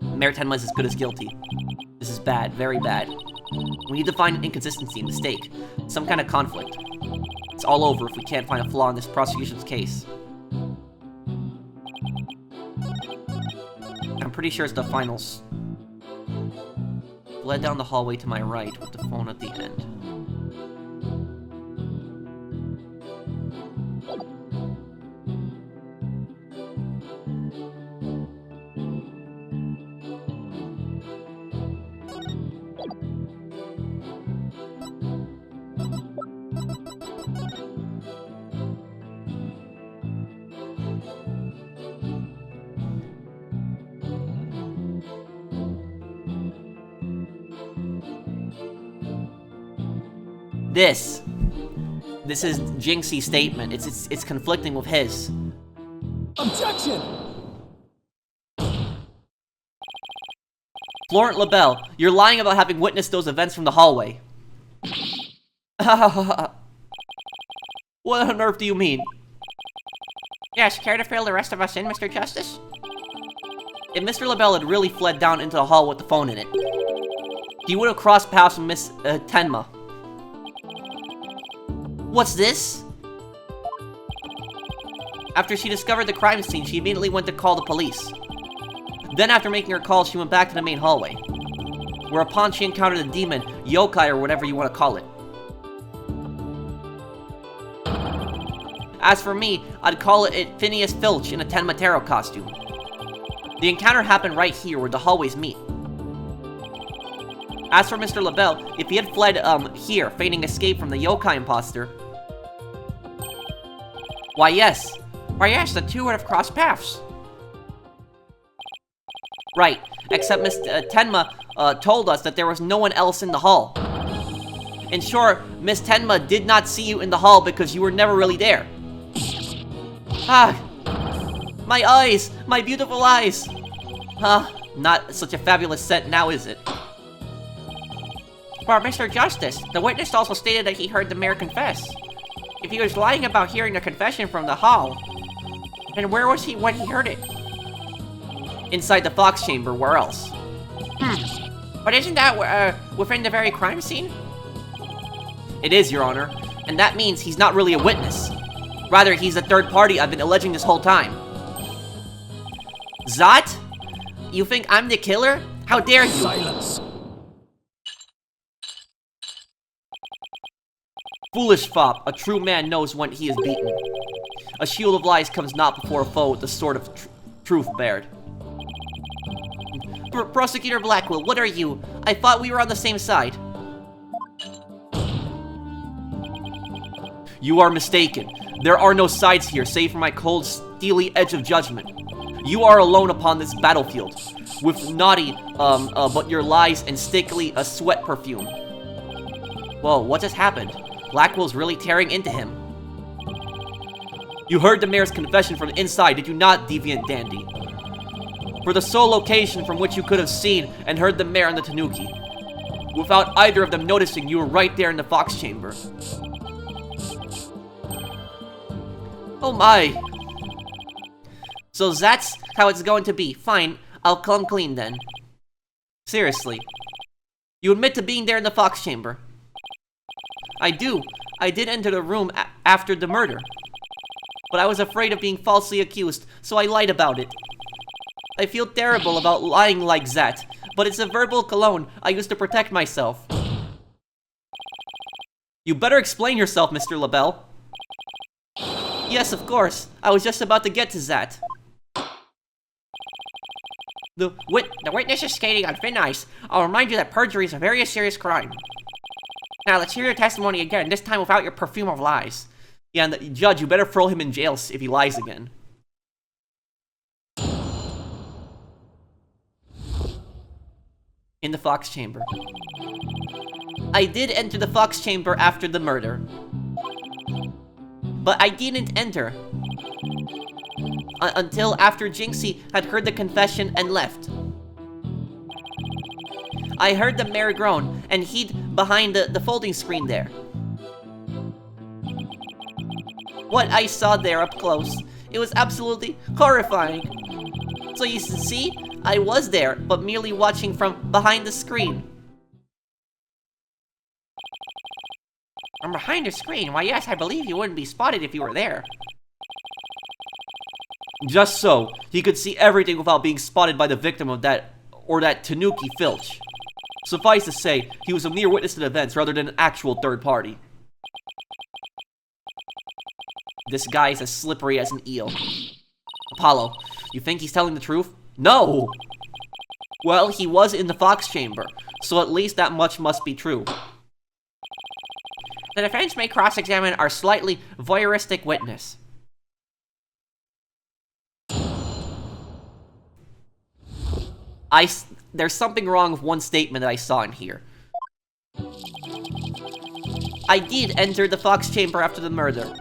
Mayor Tenma is as good as guilty. This is bad, very bad. We need to find an inconsistency, a mistake, some kind of conflict. It's all over if we can't find a flaw in this prosecution's case. I'm pretty sure it's the finals. Led down the hallway to my right with the phone at the end. This is Jinxie's statement. It's conflicting with his. Objection! Florent LaBelle, you're lying about having witnessed those events from the hallway. What on earth do you mean? Yes, care to fill the rest of us in, Mr. Justice? If Mr. LaBelle had really fled down into the hall with the phone in it, he would have crossed paths with Miss Tenma. What's this? After she discovered the crime scene, she immediately went to call the police. Then after making her call, she went back to the main hallway, whereupon she encountered a demon, yokai, or whatever you want to call it. As for me, I'd call it Phineas Filch in a Tenmatero costume. The encounter happened right here where the hallways meet. As for Mr. LaBelle, if he had fled here, feigning escape from the yokai imposter, why yes, The two would have crossed paths. right, except Miss Tenma told us that there was no one else in the hall. In short, Miss Tenma did not see you in the hall because you were never really there. Ah, my eyes, my beautiful eyes. Not such a fabulous scent now, is it? But Mr. Justice, the witness also stated that he heard the mayor confess. If he was lying about hearing the confession from the hall, then where was he when he heard it? Inside the Fox chamber, where else? But isn't that within the very crime scene? It is, Your Honor, and that means he's not really a witness. Rather, he's a third party I've been alleging this whole time. Zot? You think I'm the killer? How dare you? Silence! Foolish fop, a true man knows when he is beaten. A shield of lies comes not before a foe with the sword of truth bared. Prosecutor Blackwell, what are you? I thought we were on the same side. You are mistaken. There are no sides here, save for my cold, steely edge of judgment. You are alone upon this battlefield, with naughty, but your lies and stickily a sweat perfume. Whoa, what just happened? Blackwell's really tearing into him. You heard the mayor's confession from the inside, did you not, deviant dandy? For the sole location from which you could have seen and heard the mayor and the Tanuki, without either of them noticing you were right there in the Fox chamber. Oh my! So that's how it's going to be. Fine, I'll come clean then. Seriously. You admit to being there in the Fox chamber? I do. I did enter the room after the murder. But I was afraid of being falsely accused, so I lied about it. I feel terrible about lying like that, but it's a verbal cologne I used to protect myself. You better explain yourself, Mr. LaBelle. Yes, of course. I was just about to get to that. The witness is skating on thin ice. I'll remind you that perjury is a very serious crime. Now, let's hear your testimony again, this time without your perfume of lies. Yeah, and the judge, you better throw him in jail if he lies again. In the Fox Chamber. I did enter the Fox Chamber after the murder. But I didn't enter until after Jinxie had heard the confession and left. I heard the mayor groan and hid behind the folding screen there. What I saw there up close, it was absolutely horrifying. So you see, I was there, but merely watching from behind the screen. From behind the screen? Why yes, I believe you wouldn't be spotted if you were there. Just so, he could see everything without being spotted by the victim of that Tanuki Filch. Suffice to say, he was a mere witness to the events rather than an actual third party. This guy is as slippery as an eel. Apollo, you think he's telling the truth? No! Well, he was in the Fox Chamber, so at least that much must be true. The defense may cross-examine our slightly voyeuristic witness. There's something wrong with one statement that I saw in here. I did enter the Fox Chamber after the murder.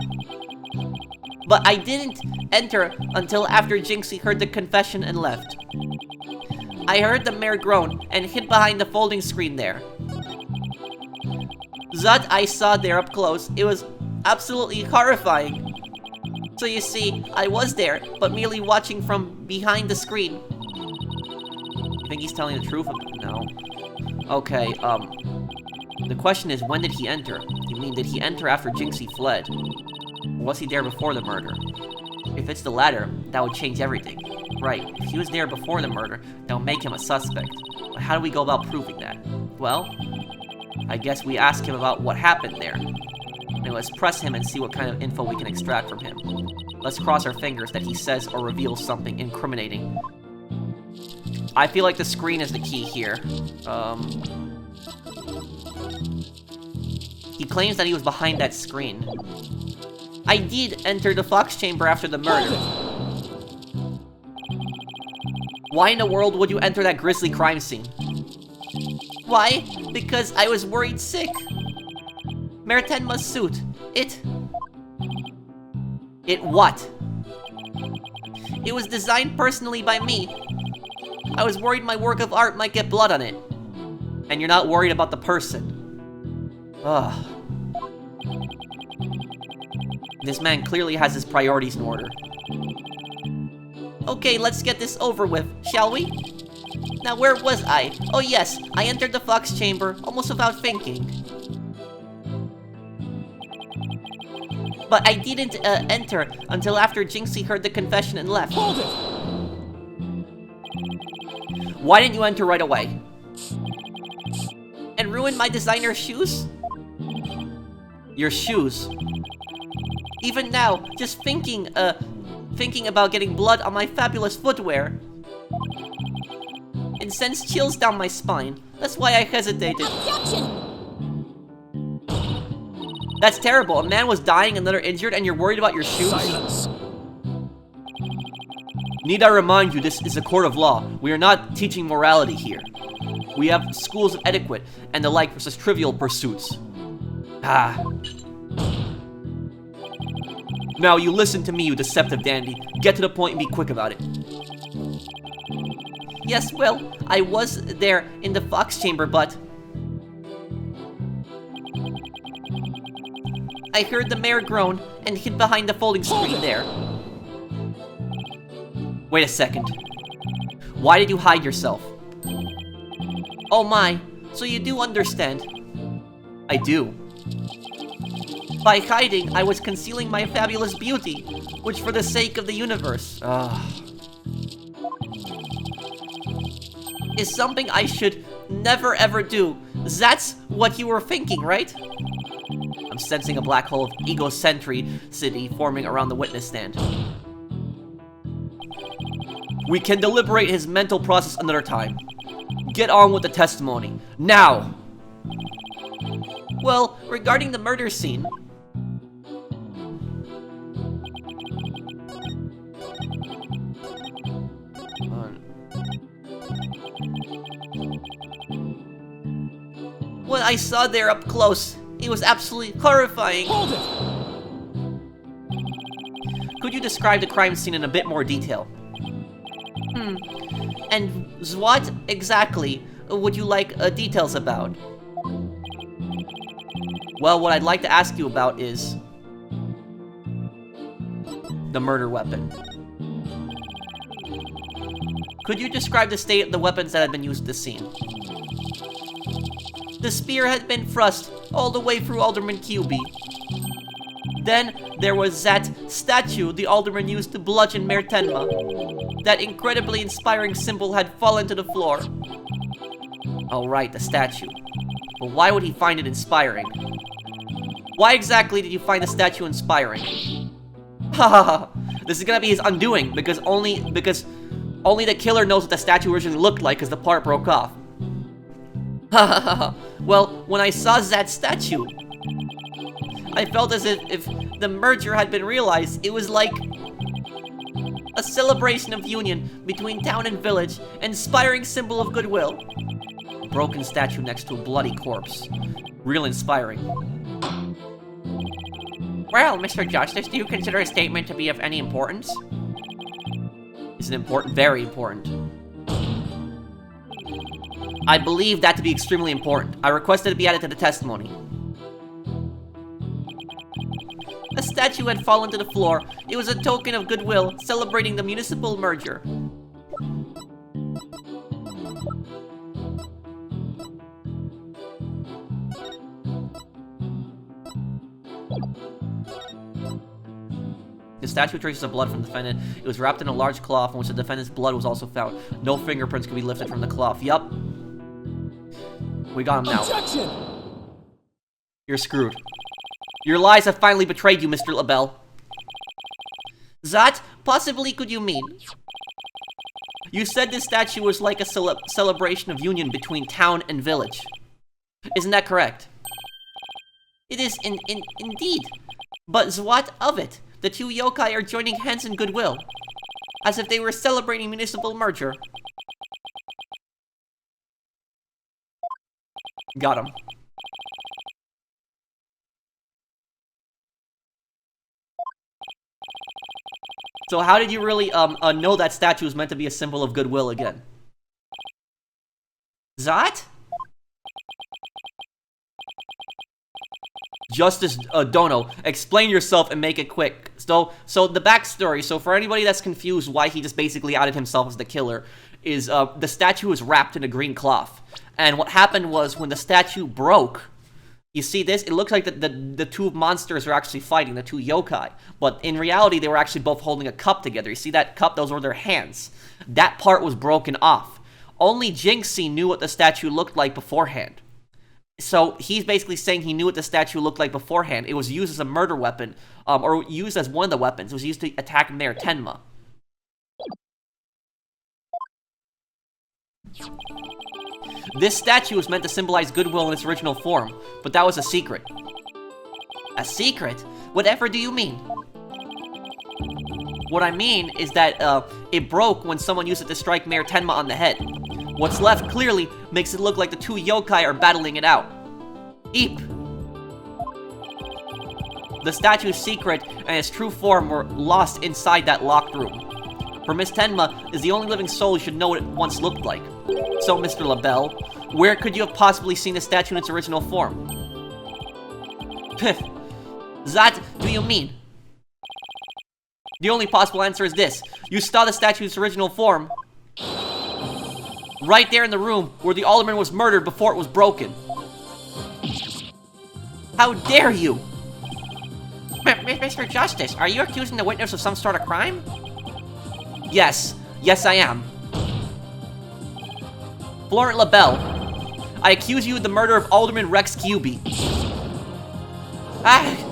But I didn't enter until after Jinxie heard the confession and left. I heard the mayor groan and hid behind the folding screen there. That I saw there up close, it was absolutely horrifying. So you see, I was there, but merely watching from behind the screen. You think he's telling the truth? No. Okay, the question is, when did he enter? You mean, did he enter after Jinxie fled? Or was he there before the murder? If it's the latter, that would change everything. Right, if he was there before the murder, that would make him a suspect. But how do we go about proving that? Well, I guess we ask him about what happened there. And let's press him and see what kind of info we can extract from him. Let's cross our fingers that he says or reveals something incriminating. I feel like the screen is the key here. He claims that he was behind that screen. I did enter the Fox Chamber after the murder. Why in the world would you enter that grisly crime scene? Why? Because I was worried sick. Mayor Tenma's suit. It what? It was designed personally by me. I was worried my work of art might get blood on it. And you're not worried about the person. Ugh. This man clearly has his priorities in order. Okay, let's get this over with, shall we? Now, where was I? Oh yes, I entered the Fox Chamber almost without thinking. But I didn't enter until after Jinxie heard the confession and left. Hold it! Why didn't you enter right away? And ruin my designer shoes? Your shoes? Even now, just thinking about getting blood on my fabulous footwear. It sends chills down my spine. That's why I hesitated. Objection! That's terrible. A man was dying, another injured, and you're worried about your shoes? Silence! Need I remind you, this is a court of law. We are not teaching morality here. We have schools of etiquette and the like for such trivial pursuits. Ah. Now, you listen to me, you deceptive dandy. Get to the point and be quick about it. Yes, well, I was there in the Fox Chamber, but I heard the mayor groan and hid behind the folding screen there. Wait a second. Why did you hide yourself? Oh my, so you do understand. I do. By hiding, I was concealing my fabulous beauty, which for the sake of the universe is something I should never ever do. That's what you were thinking, right? I'm sensing a black hole of egocentricity forming around the witness stand. We can deliberate his mental process another time. Get on with the testimony. Now! Well, regarding the murder scene... What I saw there up close, it was absolutely horrifying. Hold it! Could you describe the crime scene in a bit more detail? And what exactly would you like details about? Well, what I'd like to ask you about is... the murder weapon. Could you describe the state of the weapons that had been used at the scene? The spear had been thrust all the way through Alderman QB. Then, there was that statue the Alderman used to bludgeon Mayor Tenma. That incredibly inspiring symbol had fallen to the floor. Oh right, the statue. But why would he find it inspiring? Why exactly did you find the statue inspiring? Hahaha, this is gonna be his undoing, because only the killer knows what the statue originally looked like because the part broke off. Well, when I saw that statue, I felt as if the merger had been realized. It was like a celebration of union between town and village, an inspiring symbol of goodwill. A broken statue next to a bloody corpse. Real inspiring. Well, Mr. Justice, do you consider a statement to be of any importance? Is it important? Very important. I believe that to be extremely important. I request that it be added to the testimony. A statue had fallen to the floor. It was a token of goodwill, celebrating the municipal merger. The statue traces of blood from the defendant. It was wrapped in a large cloth in which the defendant's blood was also found. No fingerprints could be lifted from the cloth. Yup. We got him now. Objection! You're screwed. Your lies have finally betrayed you, Mr. LaBelle. That possibly could you mean? You said this statue was like a celebration of union between town and village. Isn't that correct? It is indeed. But what of it? The two yokai are joining hands in goodwill, as if they were celebrating municipal merger. Got him. So how did you really know that statue was meant to be a symbol of goodwill again? That? Justice Dono, explain yourself and make it quick. So the backstory, so for anybody that's confused why he just basically outed himself as the killer, is the statue was wrapped in a green cloth. And what happened was when the statue broke, you see this? It looks like the two monsters are actually fighting, the two yokai. But in reality, they were actually both holding a cup together. You see that cup? Those were their hands. That part was broken off. Only Jinxie knew what the statue looked like beforehand. So he's basically saying he knew what the statue looked like beforehand. It was used as a murder weapon, or used as one of the weapons. It was used to attack Mayor Tenma. This statue was meant to symbolize goodwill in its original form, but that was a secret. A secret? Whatever do you mean? What I mean is that it broke when someone used it to strike Mayor Tenma on the head. What's left clearly makes it look like the two yokai are battling it out. Eep! The statue's secret and its true form were lost inside that locked room. For Miss Tenma is the only living soul who should know what it once looked like. So, Mr. LaBelle, where could you have possibly seen the statue in its original form? Piff. That do you mean? The only possible answer is this. You saw the statue's original form right there in the room where the alderman was murdered before it was broken. How dare you? Mr. Justice, are you accusing the witness of some sort of crime? Yes. Yes, I am. Florent LaBelle, I accuse you of the murder of Alderman Rex QB. Ah!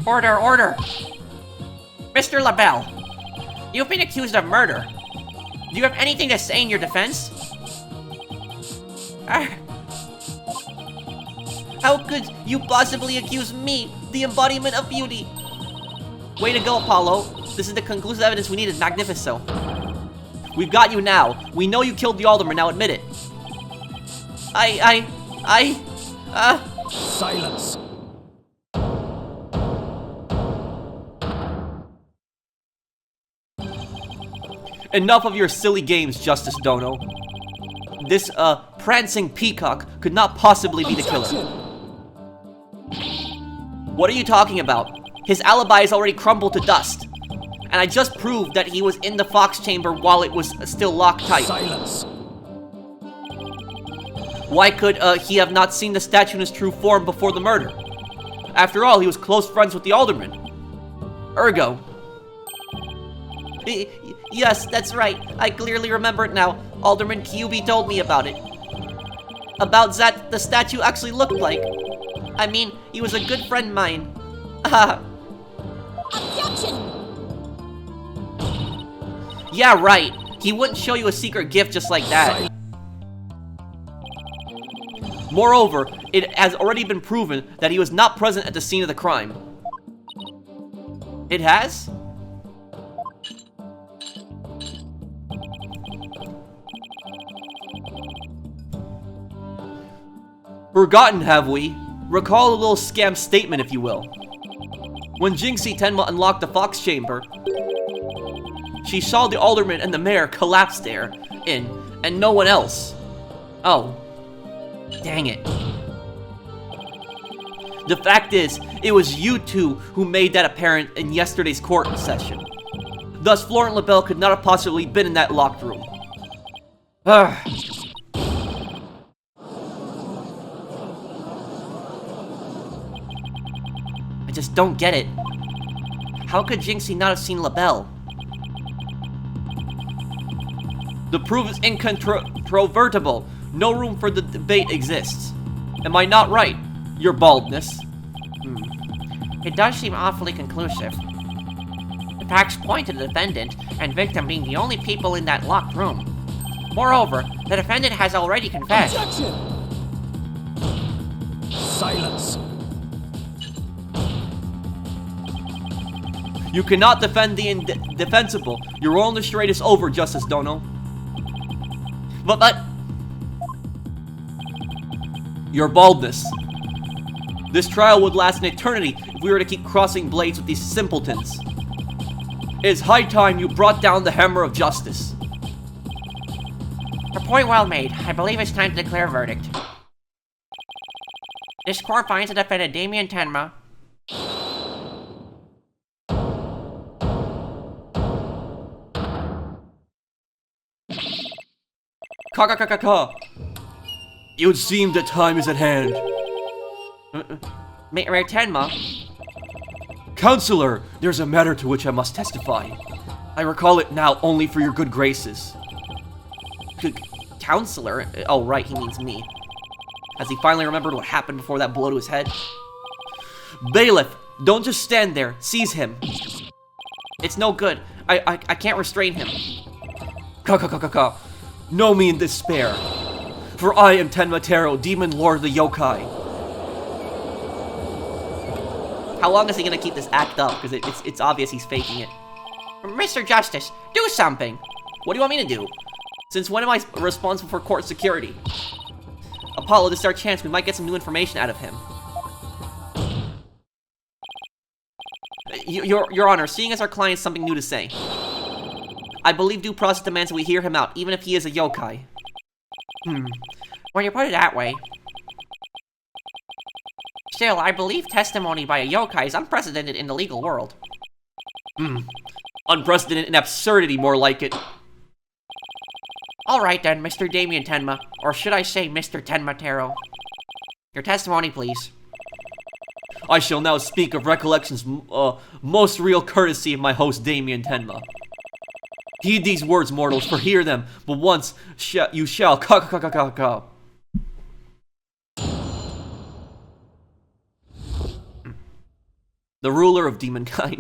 Order, order! Mr. LaBelle, you've been accused of murder. Do you have anything to say in your defense? How could you possibly accuse me, the embodiment of beauty? Way to go, Apollo. This is the conclusive evidence we needed, Magnifico. We've got you now. We know you killed the Alderman, now admit it. Silence. Enough of your silly games, Justice Dono. This, prancing peacock could not possibly be the killer. Objection! What are you talking about? His alibi is already crumbled to dust. And I just proved that he was in the Fox chamber while it was still locked tight. Silence. Why could, he have not seen the statue in its true form before the murder? After all, he was close friends with the Alderman. Ergo. Yes, that's right. I clearly remember it now. Alderman QB told me about it. About that the statue actually looked like. I mean, he was a good friend of mine. Objection! Yeah, right. He wouldn't show you a secret gift just like that. Moreover, it has already been proven that he was not present at the scene of the crime. It has? Forgotten, have we? Recall a little scam statement, if you will. When Jinxie Tenma unlocked the Fox Chamber, she saw the Alderman and the Mayor collapse there, and no one else. Oh. Dang it. The fact is, it was you two who made that apparent in yesterday's court session. Thus, Florent LaBelle could not have possibly been in that locked room. I just don't get it. How could Jinxie not have seen LaBelle? The proof is incontrovertible. No room for the debate exists. Am I not right, your baldness? It does seem awfully conclusive. The facts point to the defendant and victim being the only people in that locked room. Moreover, the defendant has already confessed. Objection! Silence. You cannot defend the indefensible. Your own charade is over, Justice Dono. But... Your baldness. This trial would last an eternity if we were to keep crossing blades with these simpletons. It is high time you brought down the hammer of justice. A point well made. I believe it's time to declare a verdict. This court finds the defendant Damien Tenma Ka. It would seem that time is at hand. Mayor Tenma. Counselor, there's a matter to which I must testify. I recall it now only for your good graces. Counselor? Oh, right, he means me. Has he finally remembered what happened before that blow to his head? Bailiff, don't just stand there. Seize him. It's no good. I can't restrain him. Ka. Know me in despair. For I am Tenmatero, Demon Lord of the Yokai. How long is he gonna keep this act up? Because it's obvious he's faking it. Mr. Justice, do something! What do you want me to do? Since when am I responsible for court security? Apollo, this is our chance. We might get some new information out of him. Your Honor, seeing as our client has something new to say, I believe due process demands that we hear him out, even if he is a yokai. When you put it that way. Still, I believe testimony by a yokai is unprecedented in the legal world. Unprecedented in absurdity, more like it. Alright then, Mr. Damien Tenma. Or should I say Mr. Tenmatero. Your testimony, please. I shall now speak of recollections most real courtesy of my host Damien Tenma. Heed these words, mortals, for hear them, but once you shall ka. the ruler of demonkind.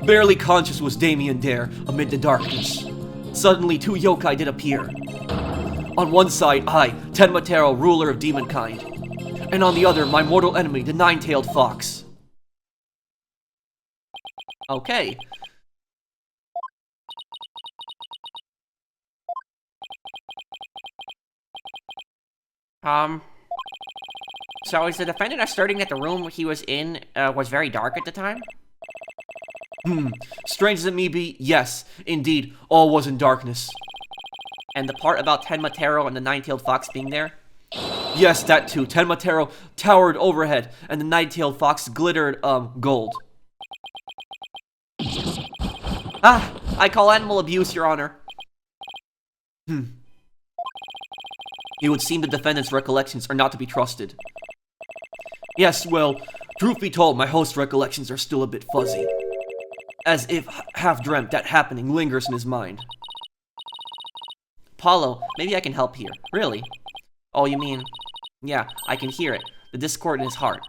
Barely conscious was Damien Dare amid the darkness. Suddenly, two yokai did appear. On one side, I, Tenmatero, ruler of demonkind, and on the other, my mortal enemy, the nine-tailed fox. Okay. So is the defendant asserting that the room he was in was very dark at the time? Strange as it may be, yes, indeed, all was in darkness. And the part about Tenmatero and the nine-tailed fox being there? Yes, that too. Tenmatero towered overhead, and the nine-tailed fox glittered, gold. Ah, I call animal abuse, Your Honor. It would seem the defendant's recollections are not to be trusted. Yes, well, truth be told, my host's recollections are still a bit fuzzy. As if half-dreamt that happening lingers in his mind. Apollo, maybe I can help here. Really? Oh, you mean... Yeah, I can hear it. The discord in his heart.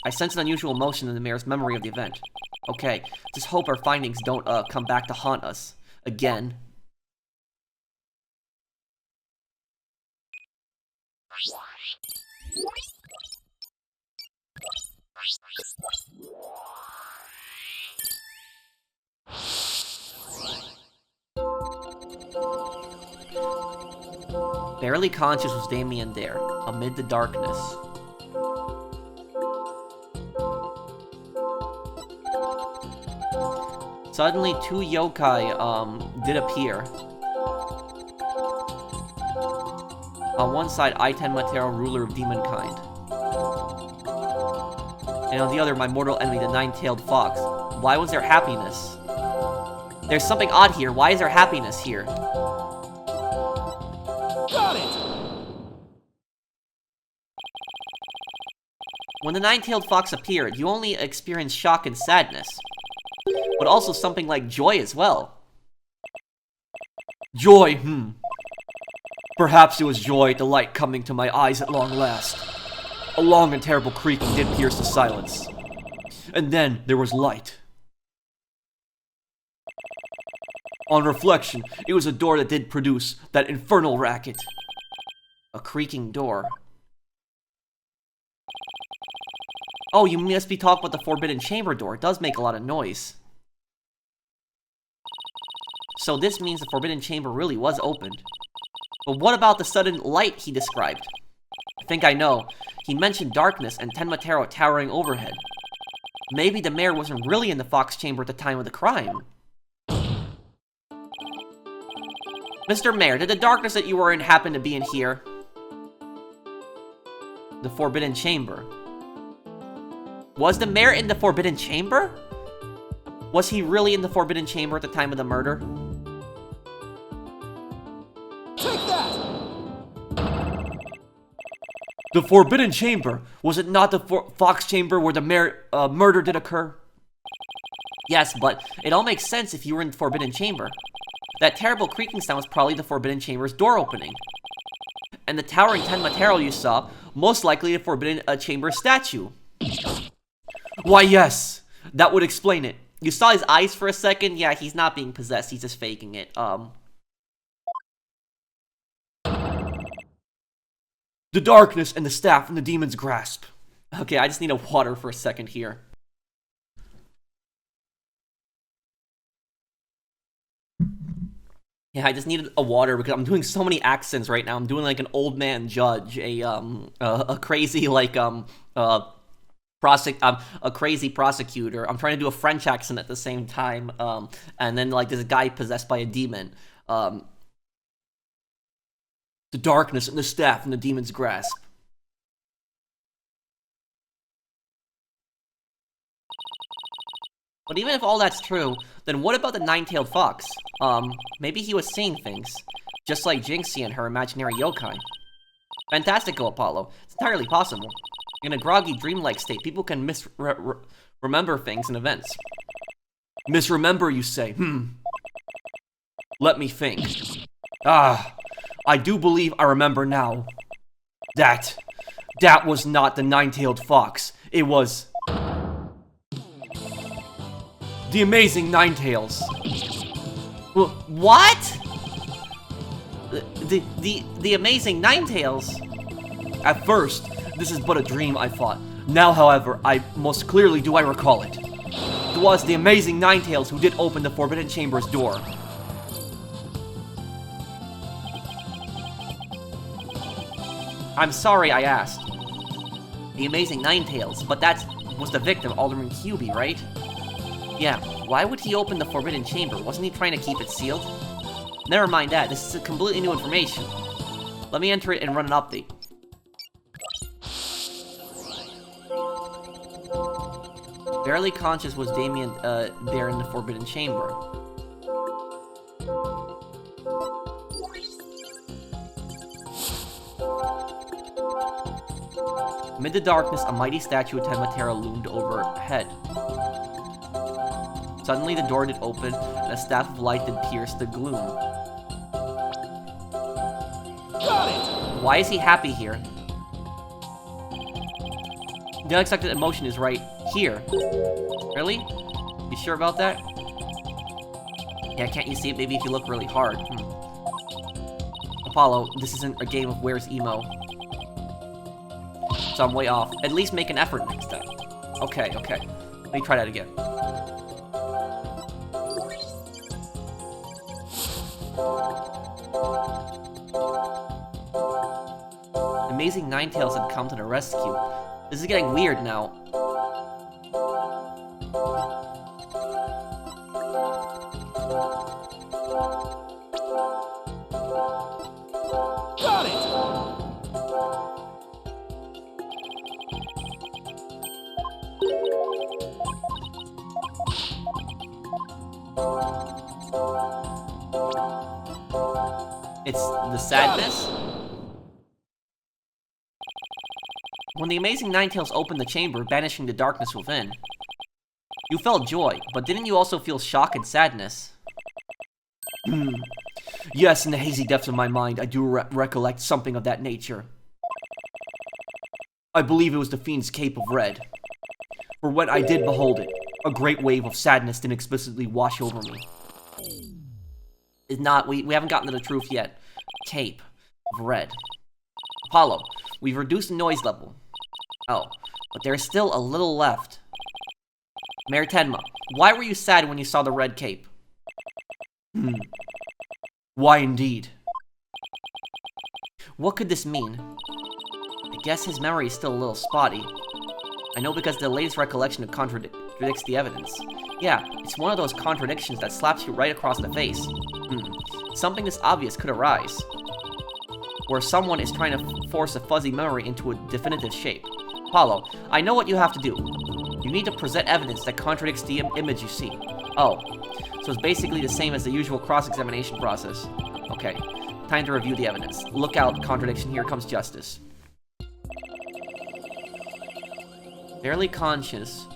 I sense an unusual emotion in the mayor's memory of the event. Okay, just hope our findings don't, come back to haunt us. Again. Barely conscious was Damien Dare, amid the darkness. Suddenly, two yokai, did appear. On one side, I, Tenmatero, ruler of demonkind. And on the other, my mortal enemy, the nine-tailed fox. Why was there happiness? There's something odd here. Why is there happiness here? Got it! When the nine-tailed fox appeared, you only experienced shock and sadness. But also something like joy as well. Joy, Perhaps it was joy at the light coming to my eyes at long last. A long and terrible creaking did pierce the silence. And then there was light. On reflection, it was a door that did produce that infernal racket. A creaking door. Oh, you must be talking about the Forbidden Chamber door. It does make a lot of noise. So this means the Forbidden Chamber really was opened. But what about the sudden light he described? I think I know. He mentioned darkness and Tenmatero towering overhead. Maybe the mayor wasn't really in the Fox Chamber at the time of the crime. Mr. Mayor, did the darkness that you were in happen to be in here? The Forbidden Chamber. Was the mayor in the Forbidden Chamber? Was he really in the Forbidden Chamber at the time of the murder? Take that! The Forbidden Chamber? Was it not the Fox Chamber where the murder did occur? Yes, but it all makes sense if you were in the Forbidden Chamber. That terrible creaking sound was probably the Forbidden Chamber's door opening. And the towering Tenmatero you saw, most likely a Forbidden Chamber statue. Why, yes! That would explain it. You saw his eyes for a second? Yeah, he's not being possessed, he's just faking it. The darkness and the staff in the demon's grasp. Okay, I just need a water for a second here. Yeah, I just needed a water because I'm doing so many accents right now. I'm doing like an old man judge, a crazy like a crazy prosecutor. I'm trying to do a French accent at the same time, and then like this guy possessed by a demon. The darkness and the staff in the demon's grasp. But even if all that's true, then what about the nine-tailed fox? Maybe he was seeing things, just like Jinxie and her imaginary yokai. Fantastico, Apollo. It's entirely possible. In a groggy, dreamlike state, people can remember things and events. Misremember, you say? Let me think. I do believe I remember now. That was not the nine-tailed fox. It was... The amazing Ninetales. What? The amazing Ninetales? At first, this is but a dream, I thought. Now, however, I most clearly do I recall it. It was the amazing Ninetales who did open the Forbidden Chamber's door. I'm sorry I asked. The amazing Ninetales, but that was the victim, Alderman QB, right? Yeah, why would he open the Forbidden Chamber? Wasn't he trying to keep it sealed? Never mind that, this is completely new information. Let me enter it and run an update. Barely conscious was Damien there in the Forbidden Chamber. Amid the darkness, a mighty statue of Tenmatera loomed overhead. Suddenly the door did open, and a staff of light did pierce the gloom. Got it! Why is he happy here? The unexpected emotion is right here. Really? You sure about that? Yeah, can't you see it? Maybe if you look really hard. Apollo, this isn't a game of where's emo. So I'm way off. At least make an effort next time. Okay. Let me try that again. Amazing Ninetales had come to the rescue. This is getting weird now. Got it! It's the sadness. When the amazing Ninetales opened the chamber, banishing the darkness within, you felt joy, but didn't you also feel shock and sadness? Yes, in the hazy depths of my mind, I do recollect something of that nature. I believe it was the Fiend's Cape of Red. For when I did behold it, a great wave of sadness did explicitly wash over me. It's not, we haven't gotten to the truth yet. Cape of Red. Apollo, we've reduced the noise level. Oh, but there's still a little left. Mayor Tenma, why were you sad when you saw the red cape? Why indeed? What could this mean? I guess his memory is still a little spotty. I know because the latest recollection contradicts the evidence. Yeah, it's one of those contradictions that slaps you right across the face. Something this obvious could arise. Where someone is trying to force a fuzzy memory into a definitive shape. Apollo, I know what you have to do. You need to present evidence that contradicts the image you see. Oh, so it's basically the same as the usual cross-examination process. Okay, time to review the evidence. Look out, contradiction, here comes justice. Barely conscious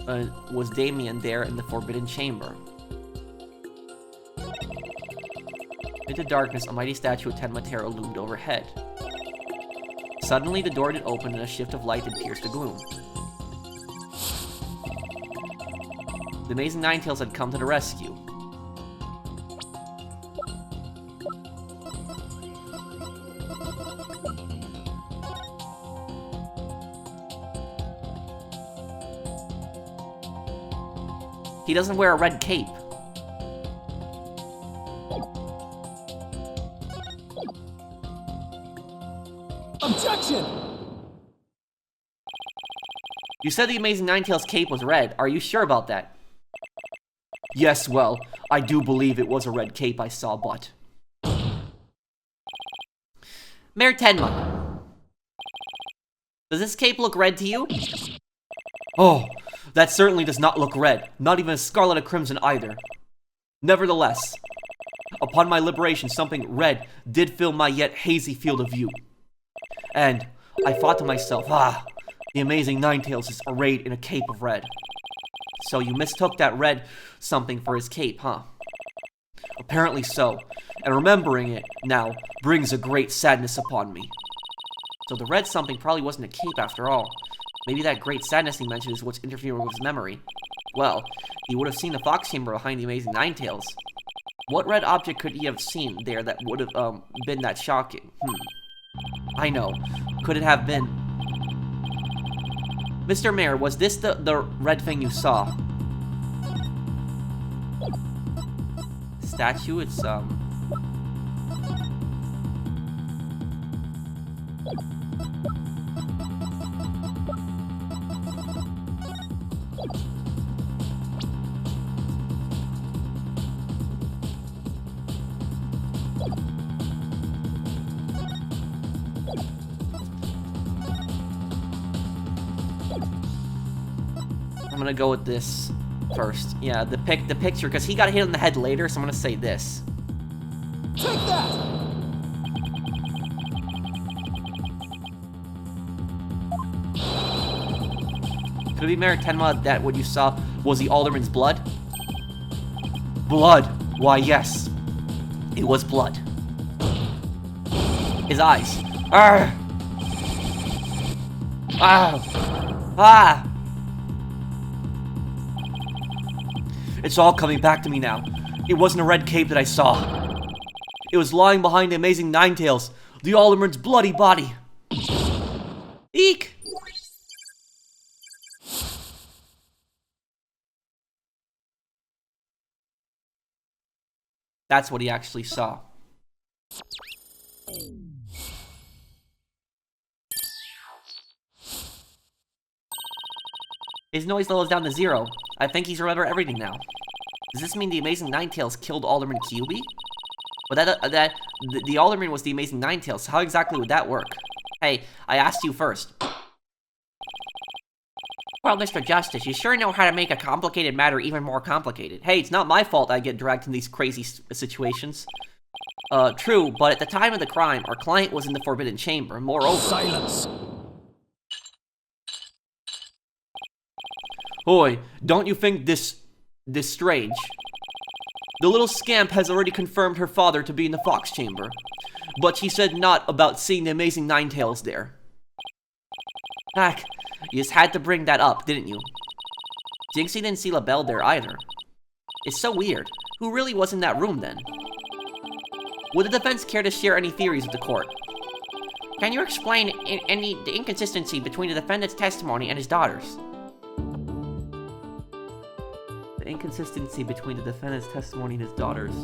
was Damien there in the Forbidden Chamber. Into darkness, a mighty statue of Tenmatera loomed overhead. Suddenly, the door did open and a shift of light did pierce the gloom. The amazing Ninetales had come to the rescue. He doesn't wear a red cape. Objection! You said the amazing Ninetales cape was red. Are you sure about that? Yes, well, I do believe it was a red cape I saw, but... Mayor Tenma, does this cape look red to you? Oh, that certainly does not look red, not even a scarlet or crimson either. Nevertheless, upon my liberation, something red did fill my yet hazy field of view. And I thought to myself, the amazing Ninetales is arrayed in a cape of red. So you mistook that red something for his cape, huh? Apparently so, and remembering it now brings a great sadness upon me. So the red something probably wasn't a cape after all. Maybe that great sadness he mentioned is what's interfering with his memory. Well, He would have seen the fox chamber behind the Amazing Ninetales. What red object could he have seen there that would have been that shocking? I know. Could it have been? Mr. Mayor, was this the red thing you saw? Statue, it's I'm gonna go with this first. Yeah, the picture, because he got hit on the head later, so I'm gonna say this. Take that! Could it be Mayor Tenma that what you saw was the Alderman's blood? Blood! Why, yes. It was blood. His eyes. Arrgh! Ah! Ah! It's all coming back to me now. It wasn't a red cape that I saw. It was lying behind the Amazing Ninetales, the Alderman's bloody body. Eek! That's what he actually saw. His noise level is down to 0. I think he's remembered everything now. Does this mean the Amazing Ninetales killed Alderman Kyuubi? But the Alderman was the Amazing Ninetales, so how exactly would that work? Hey, I asked you first. Well, Mr. Justice, you sure know how to make a complicated matter even more complicated. Hey, it's not my fault I get dragged in these crazy situations. True, but at the time of the crime, our client was in the Forbidden Chamber. Moreover... Silence! Boy, don't you think this strange? The little scamp has already confirmed her father to be in the Fox Chamber, but she said not about seeing the Amazing Ninetales there. Heck, you just had to bring that up, didn't you? Jinxie didn't see LaBelle there either. It's so weird. Who really was in that room then? Would the defense care to share any theories with the court? Can you explain the inconsistency between the defendant's testimony and his daughter's? The inconsistency between the defendant's testimony and his daughter's.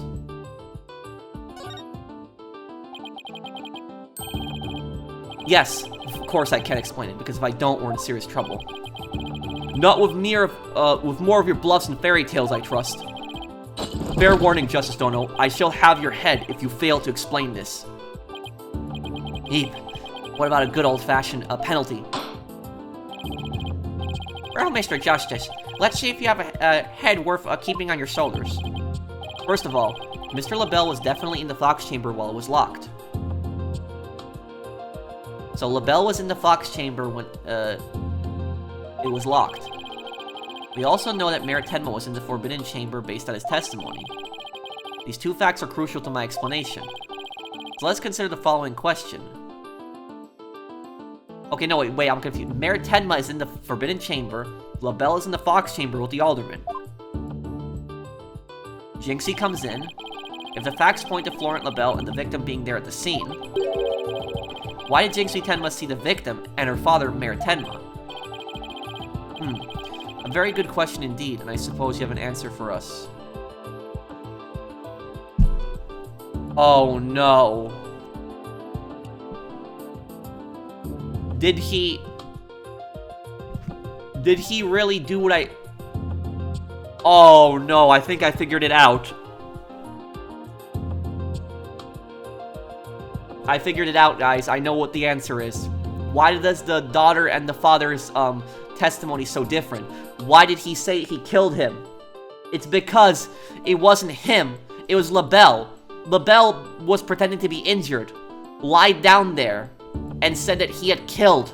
Yes, of course I can explain it, because if I don't, we're in serious trouble. Not with more of your bluffs and fairy tales, I trust. Fair warning, Justice Dono, I shall have your head if you fail to explain this. Eep. What about a good old-fashioned penalty? Well, Mr. Justice, let's see if you have a head worth keeping on your shoulders. First of all, Mr. LaBelle was definitely in the Fox Chamber while it was locked. So LaBelle was in the Fox Chamber when it was locked. We also know that Mayor Tenma was in the Forbidden Chamber based on his testimony. These two facts are crucial to my explanation. So let's consider the following question. Okay, no, wait, I'm confused. Mayor Tenma is in the Forbidden Chamber, LaBelle is in the Fox Chamber with the Alderman. Jinxie comes in. If the facts point to Florent LaBelle and the victim being there at the scene, why did Jinxie Tenma see the victim and her father, Mayor Tenma? A very good question indeed, and I suppose you have an answer for us. Oh no. Did he really do what I... Oh no, I think I figured it out. I figured it out, guys. I know what the answer is. Why does the daughter and the father's testimony so different? Why did he say he killed him? It's because it wasn't him. It was LaBelle. LaBelle was pretending to be injured, lied down there, and said that he had killed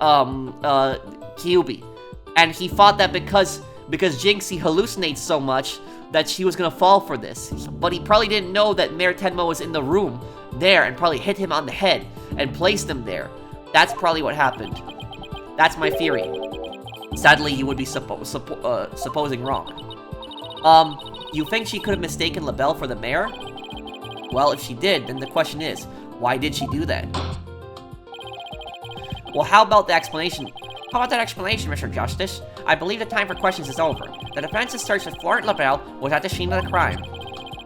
Kyuubi. And he thought that because Jinxie hallucinates so much that she was gonna fall for this. But he probably didn't know that Mayor Tenma was in the room there and probably hit him on the head and placed him there. That's probably what happened. That's my theory. Sadly, you would be supposing wrong. You think she could have mistaken LaBelle for the mayor? Well, if she did, then the question is, why did she do that? Well, how about the explanation? How about that explanation, Mr. Justice? I believe the time for questions is over. The defense's search for Florent LaBelle was at the scene of the crime.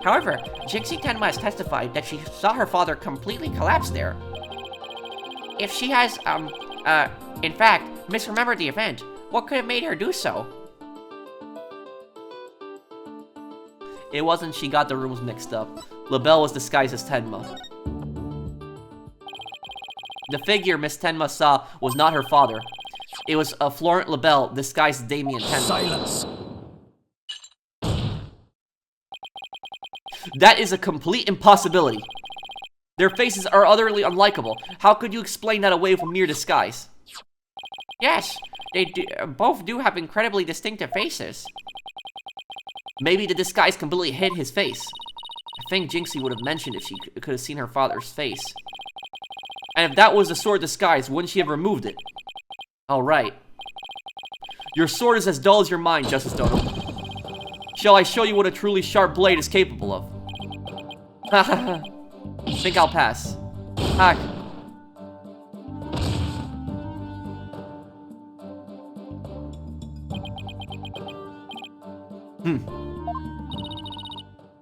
However, Jinxie Tenma has testified that she saw her father completely collapse there. If she has, in fact, misremembered the event, what could have made her do so? It wasn't she got the rooms mixed up. LaBelle was disguised as Tenma. The figure Miss Tenma saw was not her father. It was a Florent LaBelle disguised as Damien Tenma. Silence. That is a complete impossibility. Their faces are utterly unlikable. How could you explain that away from mere disguise? Yes, they both do have incredibly distinctive faces. Maybe the disguise completely hid his face. I think Jinxie would have mentioned if she could have seen her father's face. And if that was the sword disguise, wouldn't she have removed it? All right. Your sword is as dull as your mind, Justice Dono. Shall I show you what a truly sharp blade is capable of? Hahaha. Think I'll pass. Hack.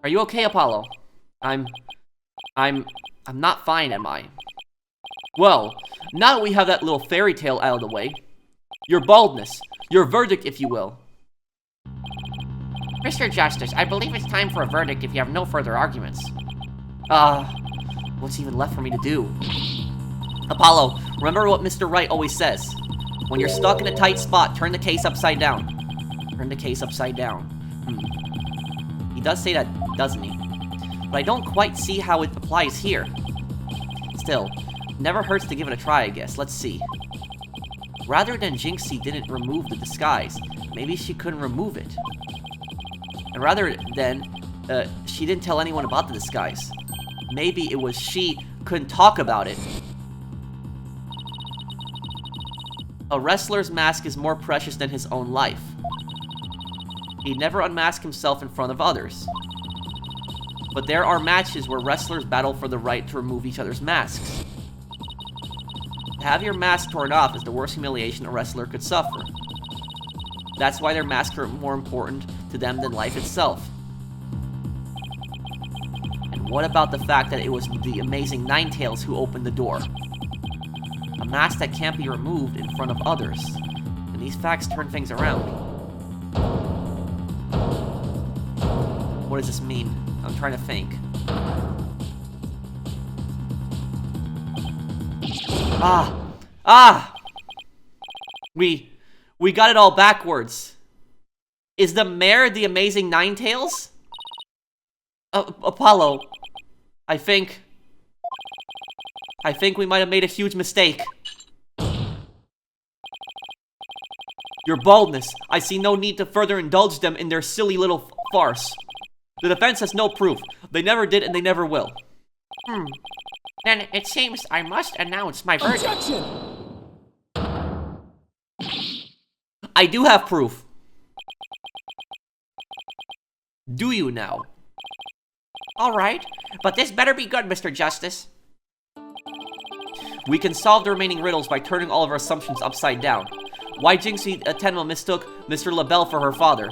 Are you okay, Apollo? I'm not fine, am I? Well, now that we have that little fairy tale out of the way, your baldness, your verdict, if you will. Mr. Justice, I believe it's time for a verdict if you have no further arguments. What's even left for me to do? Apollo, remember what Mr. Wright always says. When you're stuck in a tight spot, turn the case upside down. Turn the case upside down. He does say that, doesn't he? But I don't quite see how it applies here. Still, never hurts to give it a try, I guess. Let's see. Rather than Jinxie didn't remove the disguise, maybe she couldn't remove it. And rather than she didn't tell anyone about the disguise, maybe it was she couldn't talk about it. A wrestler's mask is more precious than his own life. He'd never unmask himself in front of others. But there are matches where wrestlers battle for the right to remove each other's masks. To have your mask torn off is the worst humiliation a wrestler could suffer. That's why their masks are more important to them than life itself. And what about the fact that it was the amazing Ninetales who opened the door? A mask that can't be removed in front of others. And these facts turn things around. What does this mean? I'm trying to think. We got it all backwards. Is the mayor the amazing Ninetales? Apollo, I think we might have made a huge mistake. Your baldness, I see no need to further indulge them in their silly little farce. The defense has no proof. They never did and they never will. Then it seems I must announce my verdict. Objection! I do have proof. Do you now? Alright, but this better be good, Mr. Justice. We can solve the remaining riddles by turning all of our assumptions upside down. Why Jinxie Tenma mistook Mr. LaBelle for her father.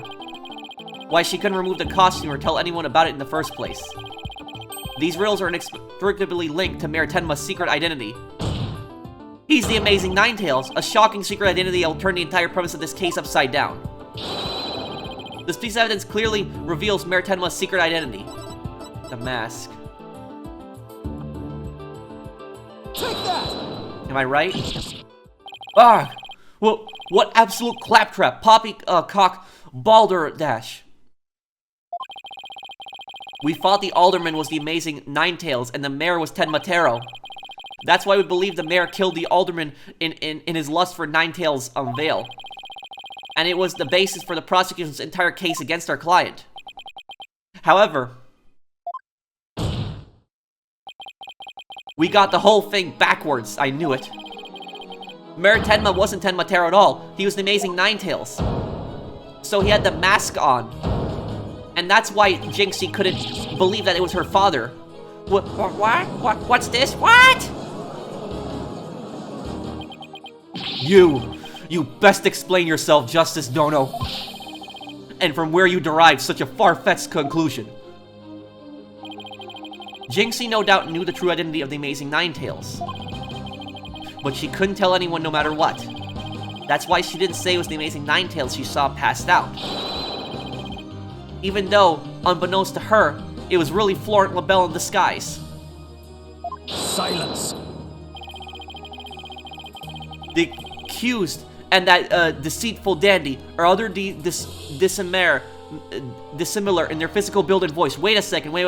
Why she couldn't remove the costume or tell anyone about it in the first place. These riddles are inextricably linked to Mayor Tenma's secret identity. He's the amazing Ninetales, a shocking secret identity that will turn the entire premise of this case upside down. This piece of evidence clearly reveals Mayor Tenma's secret identity. The mask. Take that! Am I right? What absolute claptrap, poppycock, balderdash. We thought the alderman was the amazing Ninetales and the mayor was Tenma Taro. That's why we believe the mayor killed the alderman in his lust for Ninetales' veil. And it was the basis for the prosecution's entire case against our client. However, we got the whole thing backwards. I knew it. Mayor Tenma wasn't Tenma Taro at all. He was the amazing Ninetales. So he had the mask on. And that's why Jinxie couldn't believe that it was her father. What? What's this? What? You best explain yourself, Justice Dono. And from where you derived such a far-fetched conclusion. Jinxie no doubt knew the true identity of the Amazing Ninetales. But she couldn't tell anyone no matter what. That's why she didn't say it was the Amazing Ninetales she saw passed out. Even though, unbeknownst to her, it was really Florent LaBelle in disguise. Silence. The accused and that deceitful dandy are other dissimilar in their physical build and voice. Wait a second. Wait.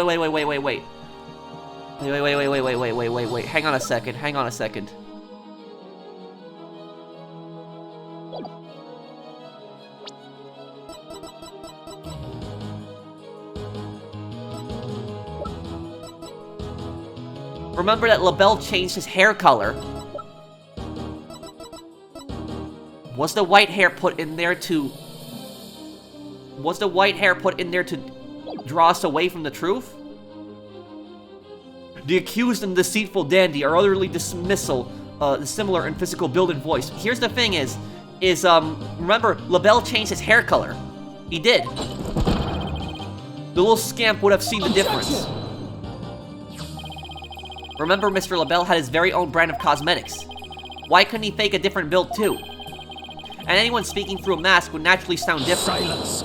Hang on a second. Remember that LaBelle changed his hair color. Was the white hair put in there to draw us away from the truth? The accused and deceitful dandy are utterly similar in physical build and voice. Here's the thing is remember, LaBelle changed his hair color. He did. The little scamp would have seen the difference. Remember, Mr. LaBelle had his very own brand of cosmetics. Why couldn't he fake a different build too? And anyone speaking through a mask would naturally sound different. Silence.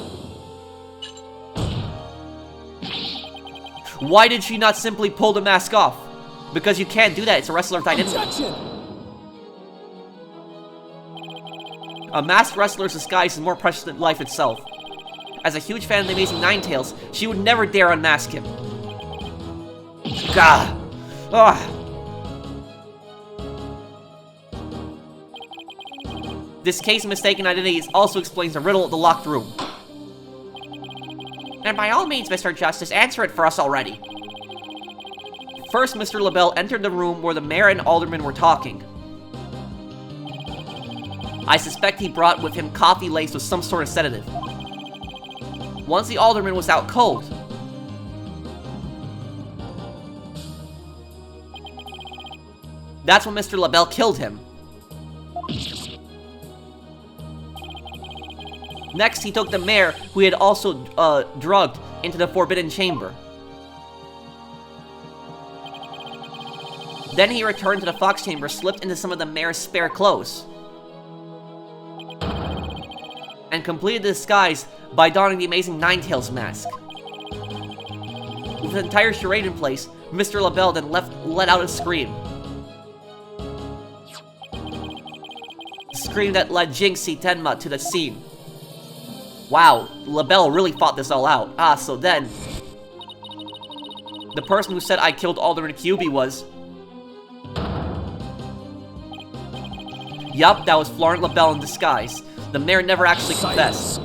Why did she not simply pull the mask off? Because you can't do that, it's a wrestler's identity. Objection. A masked wrestler's disguise is more precious than life itself. As a huge fan of the Amazing Ninetales, she would never dare unmask him. Gah! Ugh. This case of mistaken identities also explains the riddle of the locked room. And by all means, Mr. Justice, answer it for us already. First, Mr. LaBelle entered the room where the mayor and aldermen were talking. I suspect he brought with him coffee laced with some sort of sedative. Once the alderman was out cold, that's when Mr. LaBelle killed him. Next, he took the mayor, who he had also drugged, into the Forbidden Chamber. Then he returned to the Fox Chamber, slipped into some of the mayor's spare clothes, and completed the disguise by donning the Amazing Ninetales mask. With the entire charade in place, Mr. LaBelle then let out a scream. A scream that led Jinxie Tenma to the scene. Wow, LaBelle really fought this all out. So then, the person who said I killed Alderman QB was... Yup, that was Florent LaBelle in disguise. The mayor never actually confessed.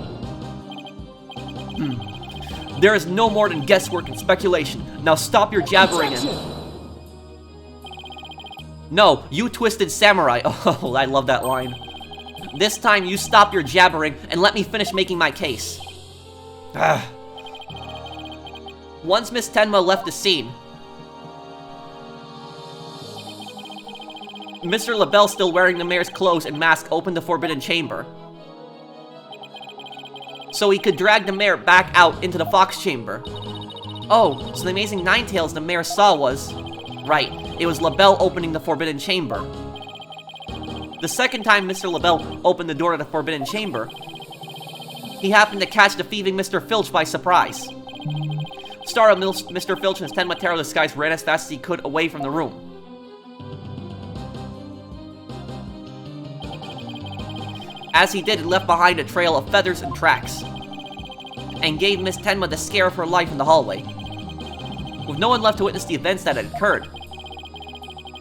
There is no more than guesswork and speculation. Now stop your jabbering and... No, you twisted samurai. Oh, I love that line. This time you stop your jabbering and let me finish making my case. Once Miss Tenma left the scene, Mr. LaBelle, still wearing the mayor's clothes and mask, opened the Forbidden Chamber, so he could drag the mayor back out into the Fox Chamber. Oh, so the Amazing Ninetales the mayor saw was... Right, it was LaBelle opening the Forbidden Chamber. The second time Mr. LaBelle opened the door to the Forbidden Chamber, he happened to catch the thieving Mr. Filch by surprise. Startled, Mr. Filch in his Tenma Tarot disguise ran as fast as he could away from the room. As he did, he left behind a trail of feathers and tracks, and gave Miss Tenma the scare of her life in the hallway. With no one left to witness the events that had occurred,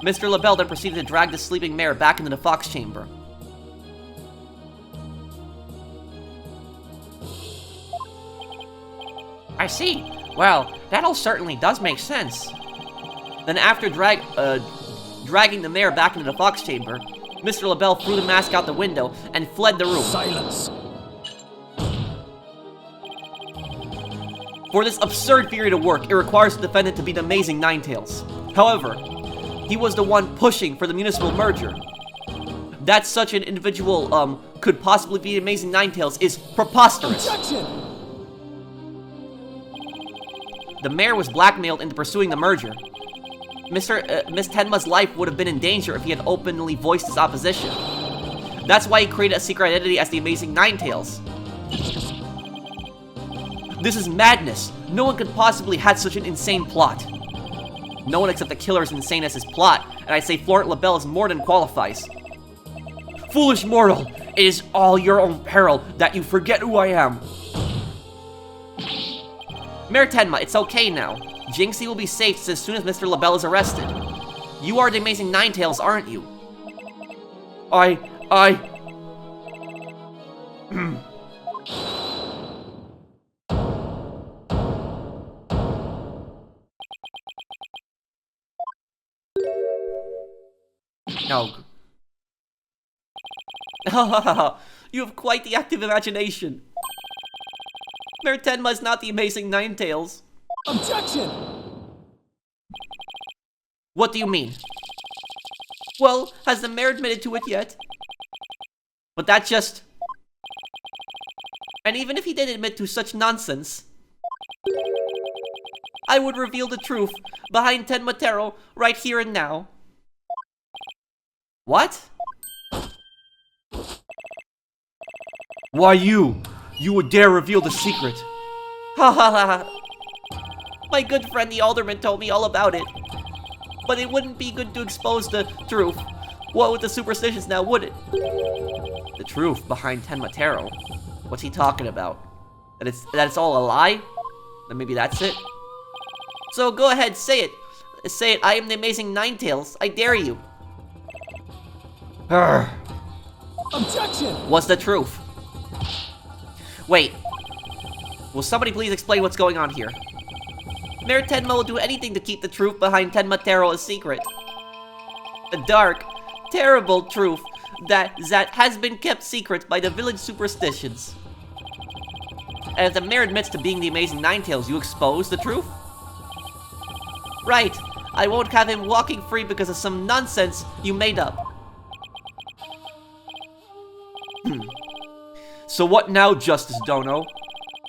Mr. LaBelle then proceeded to drag the sleeping mayor back into the Fox Chamber. I see. Well, that all certainly does make sense. Then after dragging the mayor back into the Fox Chamber, Mr. LaBelle threw the mask out the window and fled the room. Silence. For this absurd theory to work, it requires the defendant to be the Amazing Ninetales. However, he was the one pushing for the municipal merger. That such an individual, could possibly be the Amazing Ninetales is preposterous. Objection! The mayor was blackmailed into pursuing the merger. Miss Tenma's life would have been in danger if he had openly voiced his opposition. That's why he created a secret identity as the Amazing Ninetales. This is madness. No one could possibly have such an insane plot. No one except the killer is insane as his plot, and I say Florent LaBelle is more than qualifies. Foolish mortal, it is all your own peril that you forget who I am. Mayor Tenma, it's okay now. Jinxie will be safe as soon as Mr. LaBelle is arrested. You are the Amazing Ninetales, aren't you? No. You have quite the active imagination. Mayor Tenma is not the Amazing Ninetales. Objection! What do you mean? Well, has the mayor admitted to it yet? But that just... And even if he did admit to such nonsense, I would reveal the truth behind Tenma Taro right here and now. What? Why you? You would dare reveal the secret? Ha ha ha. My good friend the alderman told me all about it. But it wouldn't be good to expose the truth. What with the superstitions now, would it? The truth behind Tenma Taro? What's he talking about? That it's all a lie? Then maybe that's it? So go ahead, say it. Say it, I am the Amazing Ninetales. I dare you. Objection! What's the truth? Wait. Will somebody please explain what's going on here? Mayor Tenma will do anything to keep the truth behind Tenma Taro a secret. A dark, terrible truth that has been kept secret by the village superstitions. And if the mayor admits to being the Amazing Ninetales, you expose the truth? Right. I won't have him walking free because of some nonsense you made up. So what now, Justice Dono?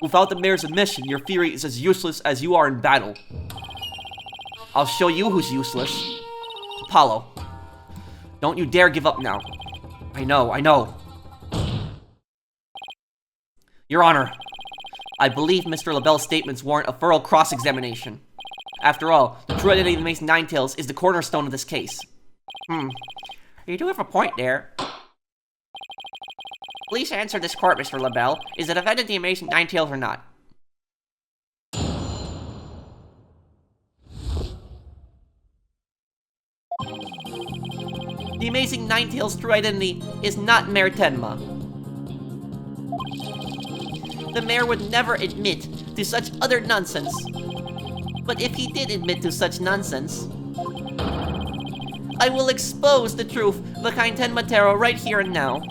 Without the mayor's admission, your theory is as useless as you are in battle. I'll show you who's useless. Apollo. Don't you dare give up now. I know. Your Honor, I believe Mr. LaBelle's statements warrant a thorough cross-examination. After all, the true identity of the Amazing Ninetales is the cornerstone of this case. You do have a point there. Please answer this court, Mr. LaBelle. Is the defendant the Amazing Ninetales or not? The Amazing Ninetales' true identity is not Mayor Tenma. The mayor would never admit to such utter nonsense. But if he did admit to such nonsense, I will expose the truth behind Tenma Taro right here and now.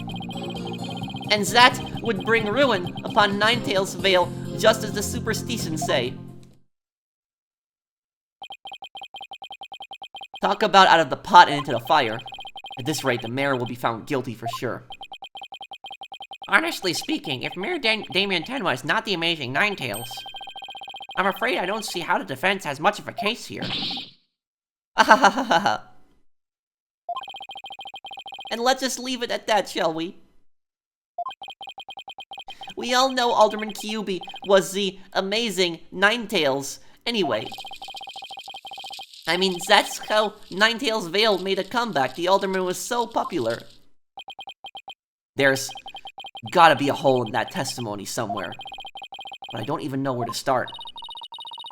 And that would bring ruin upon Ninetales Vale, just as the superstitions say. Talk about out of the pot and into the fire. At this rate, the mayor will be found guilty for sure. Honestly speaking, if Mayor Damien Tenma is not the Amazing Ninetales, I'm afraid I don't see how the defense has much of a case here. And let's just leave it at that, shall we? We all know Alderman Kyubi was the Amazing Ninetales anyway. I mean, that's how Ninetales Vale made a comeback. The Alderman was so popular. There's gotta be a hole in that testimony somewhere. But I don't even know where to start.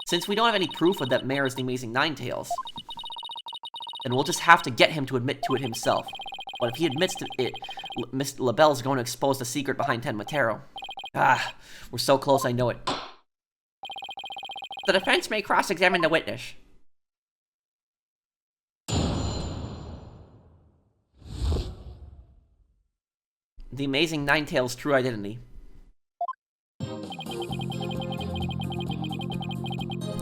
Since we don't have any proof of that mayor is the Amazing Ninetales, then we'll just have to get him to admit to it himself. But if he admits to it, Mr. LaBelle's going to expose the secret behind Tenma Taro. We're so close, I know it. The defense may cross-examine the witness. The Amazing Ninetales' true identity.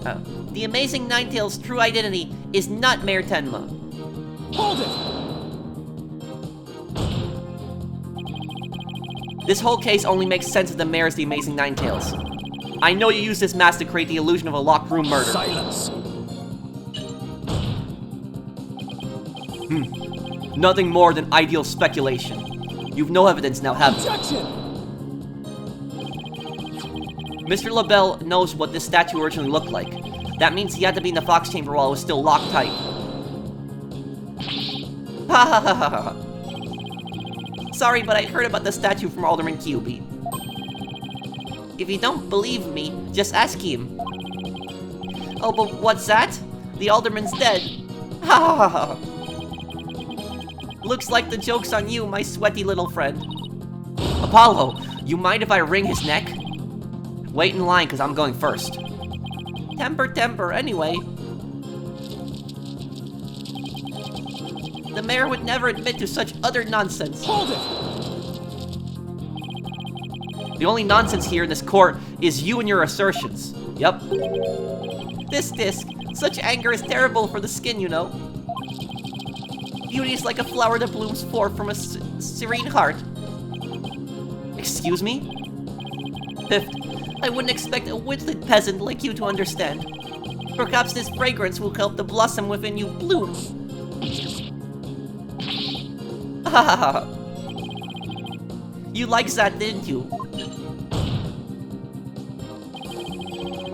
The Amazing Ninetales' true identity is not Mayor Tenma. Hold it! This whole case only makes sense if the mayor is the Amazing Ninetales. I know you used this mask to create the illusion of a locked room murder. Silence! Nothing more than ideal speculation. You've no evidence now, have you? Objection! Mr. LaBelle knows what this statue originally looked like. That means he had to be in the Fox Chamber while it was still locked tight. Ha ha ha ha ha. Sorry, but I heard about the statue from Alderman QB. If you don't believe me, just ask him. Oh, but what's that? The Alderman's dead. Ha ha ha ha. Looks like the joke's on you, my sweaty little friend. Apollo, you mind if I wring his neck? Wait in line, because I'm going first. Temper, anyway. The mayor would never admit to such utter nonsense. Hold it! The only nonsense here in this court is you and your assertions. Yep. This disc, such anger is terrible for the skin, you know. Beauty is like a flower that blooms forth from a serene heart. Excuse me? Fifth, I wouldn't expect a witled peasant like you to understand. Perhaps this fragrance will help the blossom within you bloom. Ha ha ha. You liked that, didn't you?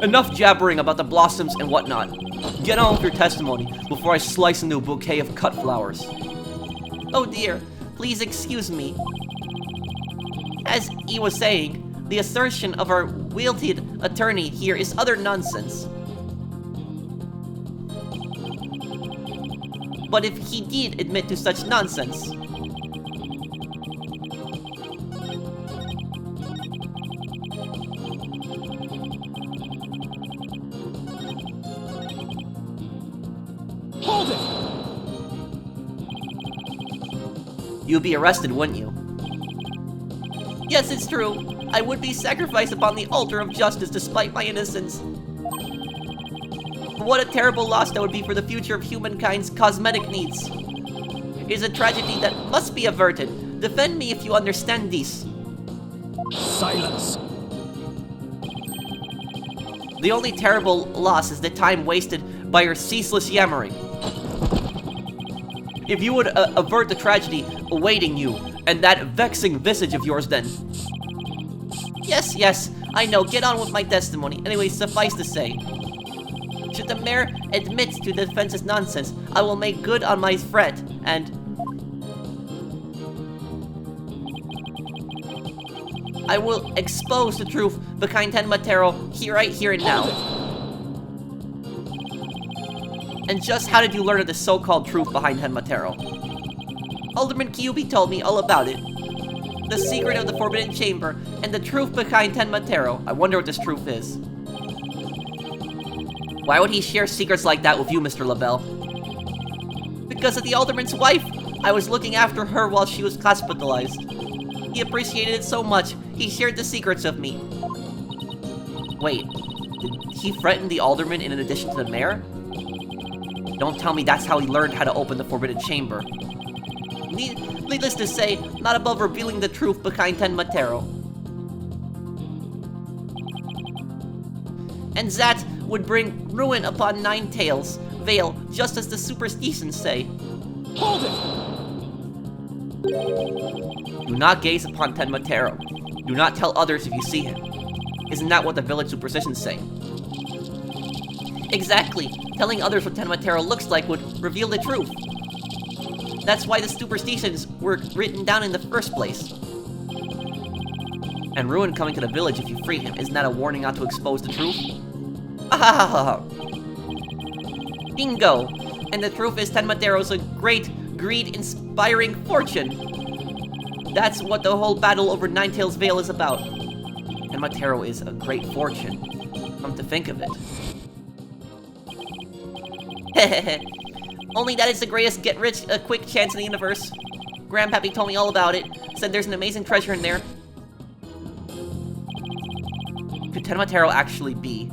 Enough jabbering about the blossoms and whatnot. Get on with your testimony before I slice into a bouquet of cut flowers. Oh dear, please excuse me. As he was saying, the assertion of our wielded attorney here is utter nonsense. But if he did admit to such nonsense, Hold it! You'd be arrested, wouldn't you? yes, it's true. I would be sacrificed upon the altar of justice despite my innocence. What a terrible loss that would be for the future of humankind's cosmetic needs. It is a tragedy that must be averted. Defend me if you understand this. Silence! The only terrible loss is the time wasted by your ceaseless yammering. If you would avert the tragedy awaiting you, and that vexing visage of yours then. Yes, I know. Get on with my testimony. Anyway, suffice to say, should the mayor admit to the defense's nonsense, I will make good on my threat, and I will expose the truth behind Tenma Taro right here and now. And just how did you learn of the so-called truth behind Tenma Taro? Alderman Kyubi told me all about it. The secret of the Forbidden Chamber, and the truth behind Tenma Taro. I wonder what this truth is. Why would he share secrets like that with you, Mr. LaBelle? Because of the Alderman's wife. I was looking after her while she was hospitalized. He appreciated it so much, he shared the secrets of me. Wait, did he threaten the Alderman in addition to the mayor? Don't tell me that's how he learned how to open the Forbidden Chamber. Needless to say, not above revealing the truth behind Tenma Taro. And that would bring ruin upon Ninetales Vale, just as the superstitions say. Hold it! Do not gaze upon Tenma Taro. Do not tell others if you see him. Isn't that what the village superstitions say? Exactly. Telling others what Tenma Taro looks like would reveal the truth. That's why the superstitions were written down in the first place. And ruin coming to the village if you free him, isn't that a warning not to expose the truth? Ah, bingo! And the truth is Tenma Taro's a great, greed-inspiring fortune. That's what the whole battle over Ninetales Vale is about. Tenma Taro is a great fortune. Come to think of it. Only that is the greatest get-rich-quick chance in the universe. Grandpappy told me all about it. Said there's an amazing treasure in there. Could Tenma Taro actually be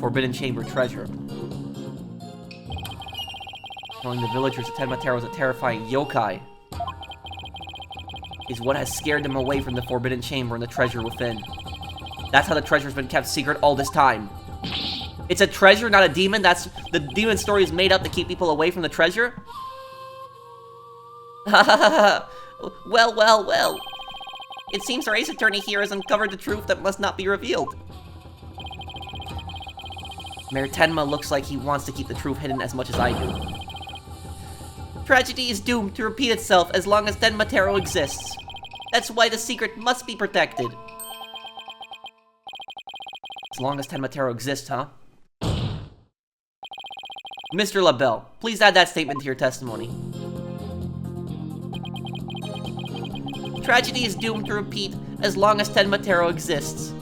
Forbidden Chamber treasure. Telling the villagers that Tenmatero is a terrifying yokai is what has scared them away from the Forbidden Chamber and the treasure within. That's how the treasure's been kept secret all this time. It's a treasure, not a demon. That's the demon story is made up to keep people away from the treasure. Well. It seems our ace attorney here has uncovered the truth that must not be revealed. Mayor Tenma looks like he wants to keep the truth hidden as much as I do. Tragedy is doomed to repeat itself as long as Tenmatero exists. That's why the secret must be protected. As long as Tenmatero exists, huh? Mr. LaBelle, please add that statement to your testimony. Tragedy is doomed to repeat as long as Tenmatero exists.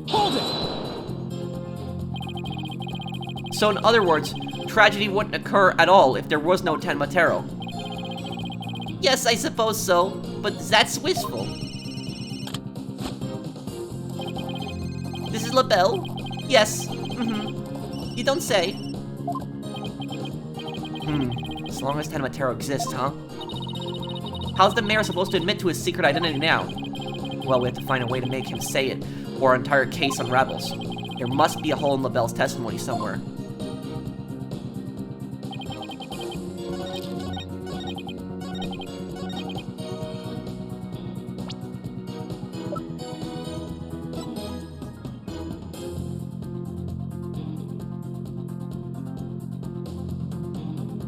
Hold it! So in other words, tragedy wouldn't occur at all if there was no Tenmatero. Yes, I suppose so, but that's wishful. This is LaBelle? Yes. You don't say. As long as Tenmatero exists, huh? How's the mayor supposed to admit to his secret identity now? Well, we have to find a way to make him say it, or our entire case unravels. There must be a hole in LaBelle's testimony somewhere.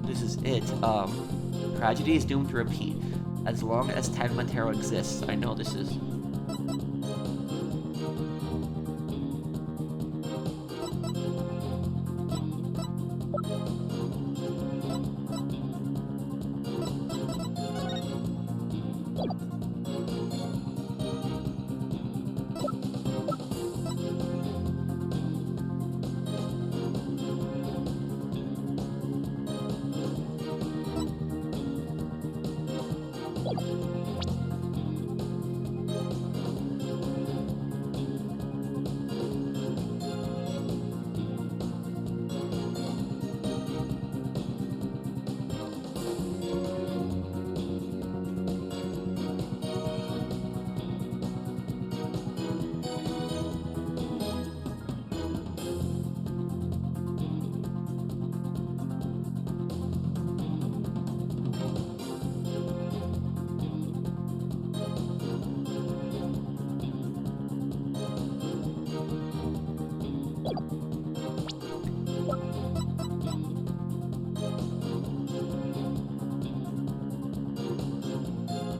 This is it. Tragedy is doomed to repeat. As long as Tenmatero exists. I know this is...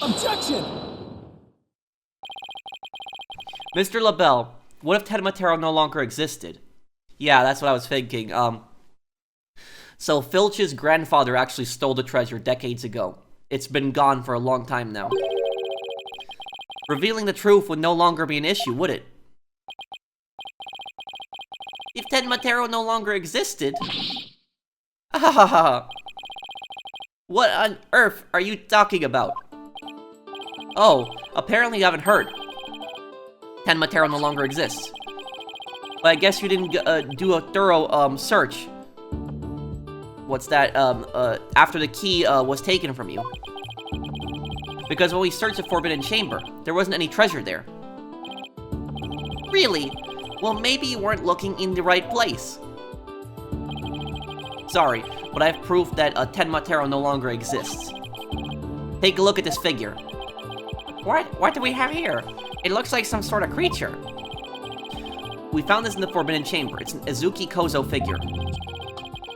Objection! Mr. LaBelle, what if Tenmatero no longer existed? Yeah, that's what I was thinking. So Filch's grandfather actually stole the treasure decades ago. It's been gone for a long time now. Revealing the truth would no longer be an issue, would it? If Tenmatero no longer existed... What on earth are you talking about? Oh, apparently you haven't heard. Tenmatero no longer exists. But I guess you didn't do a thorough search. What's that? After the key was taken from you. Because when we searched the Forbidden Chamber, there wasn't any treasure there. Really? Well, maybe you weren't looking in the right place. Sorry, but I have proof that Tenmatero no longer exists. Take a look at this figure. What do we have here? It looks like some sort of creature. We found this in the Forbidden Chamber. It's an Azuki Kozo figure.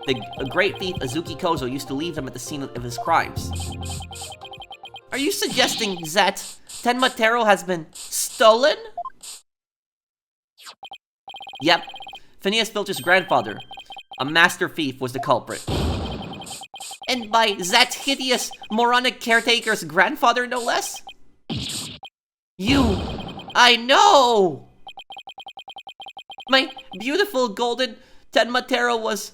The great thief Azuki Kozo used to leave them at the scene of his crimes. Are you suggesting that Tenmatero has been stolen? Yep. Phineas Filch's grandfather, a master thief, was the culprit. And by that hideous, moronic caretaker's grandfather, no less? I know! My beautiful golden Tenmatero was...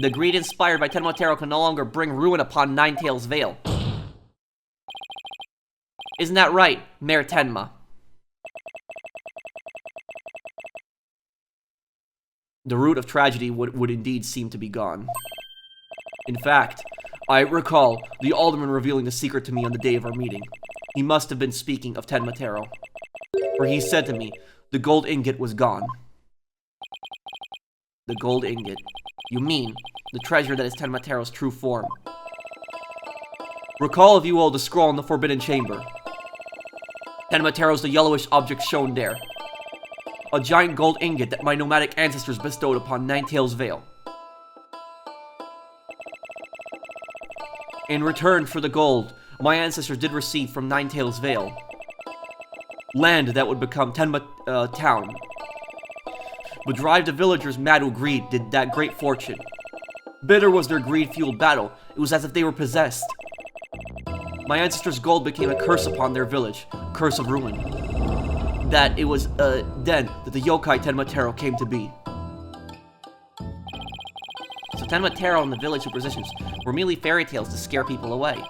The greed inspired by Tenmatero can no longer bring ruin upon Ninetail's Vale. Isn't that right, Mayor Tenma? The root of tragedy would indeed seem to be gone. In fact, I recall the alderman revealing the secret to me on the day of our meeting. He must have been speaking of Tenmatero, for he said to me, the gold ingot was gone. The gold ingot. You mean, the treasure that is Tenmatero's true form. Recall, if you will, the scroll in the Forbidden Chamber. Tenmatero's the yellowish object shown there. A giant gold ingot that my nomadic ancestors bestowed upon Ninetales Vale. In return for the gold, my ancestors did receive from Ninetales Vale land that would become Tenma Town. But drive the villagers mad with greed did that great fortune. Bitter was their greed-fueled battle. It was as if they were possessed. My ancestors' gold became a curse upon their village, a curse of ruin. That it was then that the yokai Tenmatero came to be. So Tenmatero and the village superstitions were merely fairy tales to scare people away.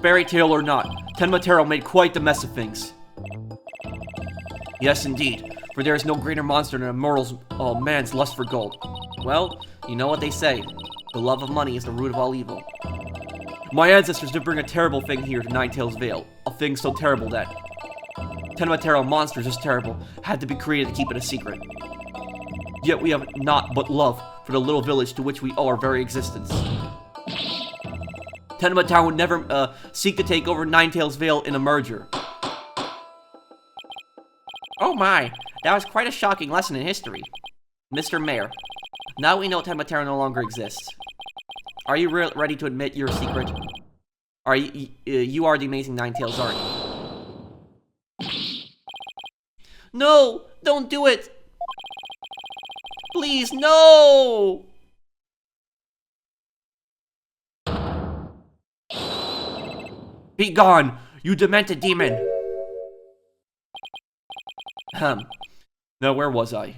Fairy tale or not, Tenmatero made quite the mess of things. Yes, indeed, for there is no greater monster than a man's lust for gold. Well, you know what they say, the love of money is the root of all evil. My ancestors did bring a terrible thing here to Ninetales Vale, a thing so terrible that Tenmatero monsters is terrible, had to be created to keep it a secret. Yet we have naught but love for the little village to which we owe our very existence. Tenma would never seek to take over Ninetales Vale in a merger. Oh my, that was quite a shocking lesson in history. Mr. Mayor, now we know Tenmatero no longer exists. Are you ready to admit your secret? Are you are the amazing Ninetales, aren't you? No! Don't do it! Please, no! Be gone, you demented demon! Now where was I?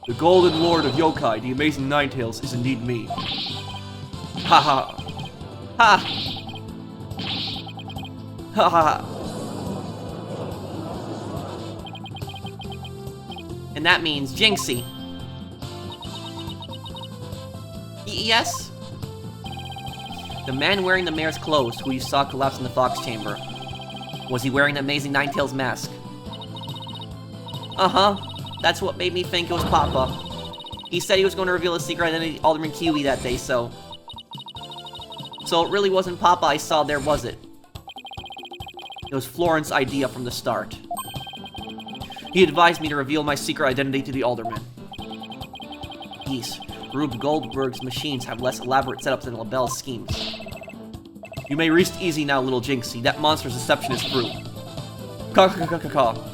The Golden Lord of Yokai, the amazing Ninetales, is indeed me. Ha ha! Ha! Ha ha! And that means Jinxie. Yes? The man wearing the mayor's clothes, who you saw collapse in the Fox Chamber, was he wearing the amazing Ninetales mask? Uh-huh. That's what made me think it was Papa. He said he was going to reveal his secret identity to Alderman Kiwi that day, so... So it really wasn't Papa I saw there, was it? It was Florence's idea from the start. He advised me to reveal my secret identity to the Alderman. Yes, Rube Goldberg's machines have less elaborate setups than LaBelle's schemes. You may rest easy now, little Jinxie. That monster's deception is through. Ka-ka-ka-ka-ka.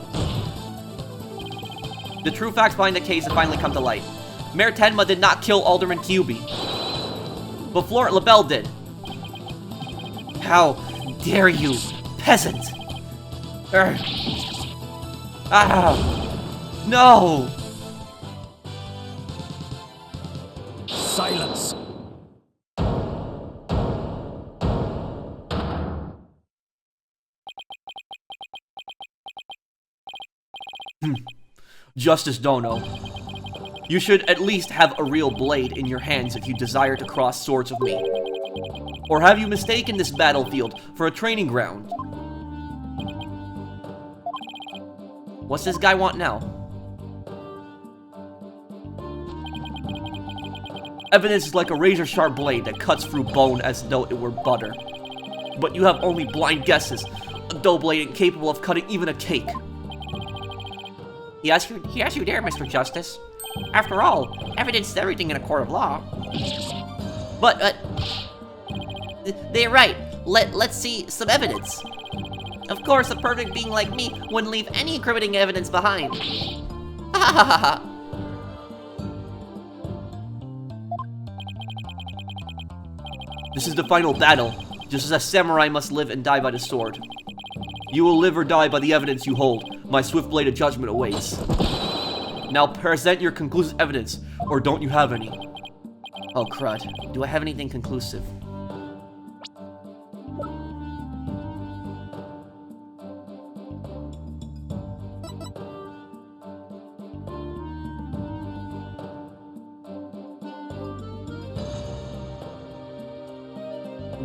The true facts behind the case have finally come to light. Mayor Tenma did not kill Alderman QB, but Florent LaBelle did. How dare you, peasant! Ah! No! Silence. Justice Dono. You should at least have a real blade in your hands if you desire to cross swords with me. Or have you mistaken this battlefield for a training ground? What's this guy want now? Evidence is like a razor-sharp blade that cuts through bone as though it were butter. But you have only blind guesses, a dull blade incapable of cutting even a cake. Yes, you dare, Mr. Justice. After all, evidence is everything in a court of law. But, they're right. Let's see some evidence. Of course, a perfect being like me wouldn't leave any incriminating evidence behind. Ha ha ha ha. This is the final battle, just as a samurai must live and die by the sword. You will live or die by the evidence you hold. My swift blade of judgment awaits. Now present your conclusive evidence, or don't you have any? Oh crud, do I have anything conclusive?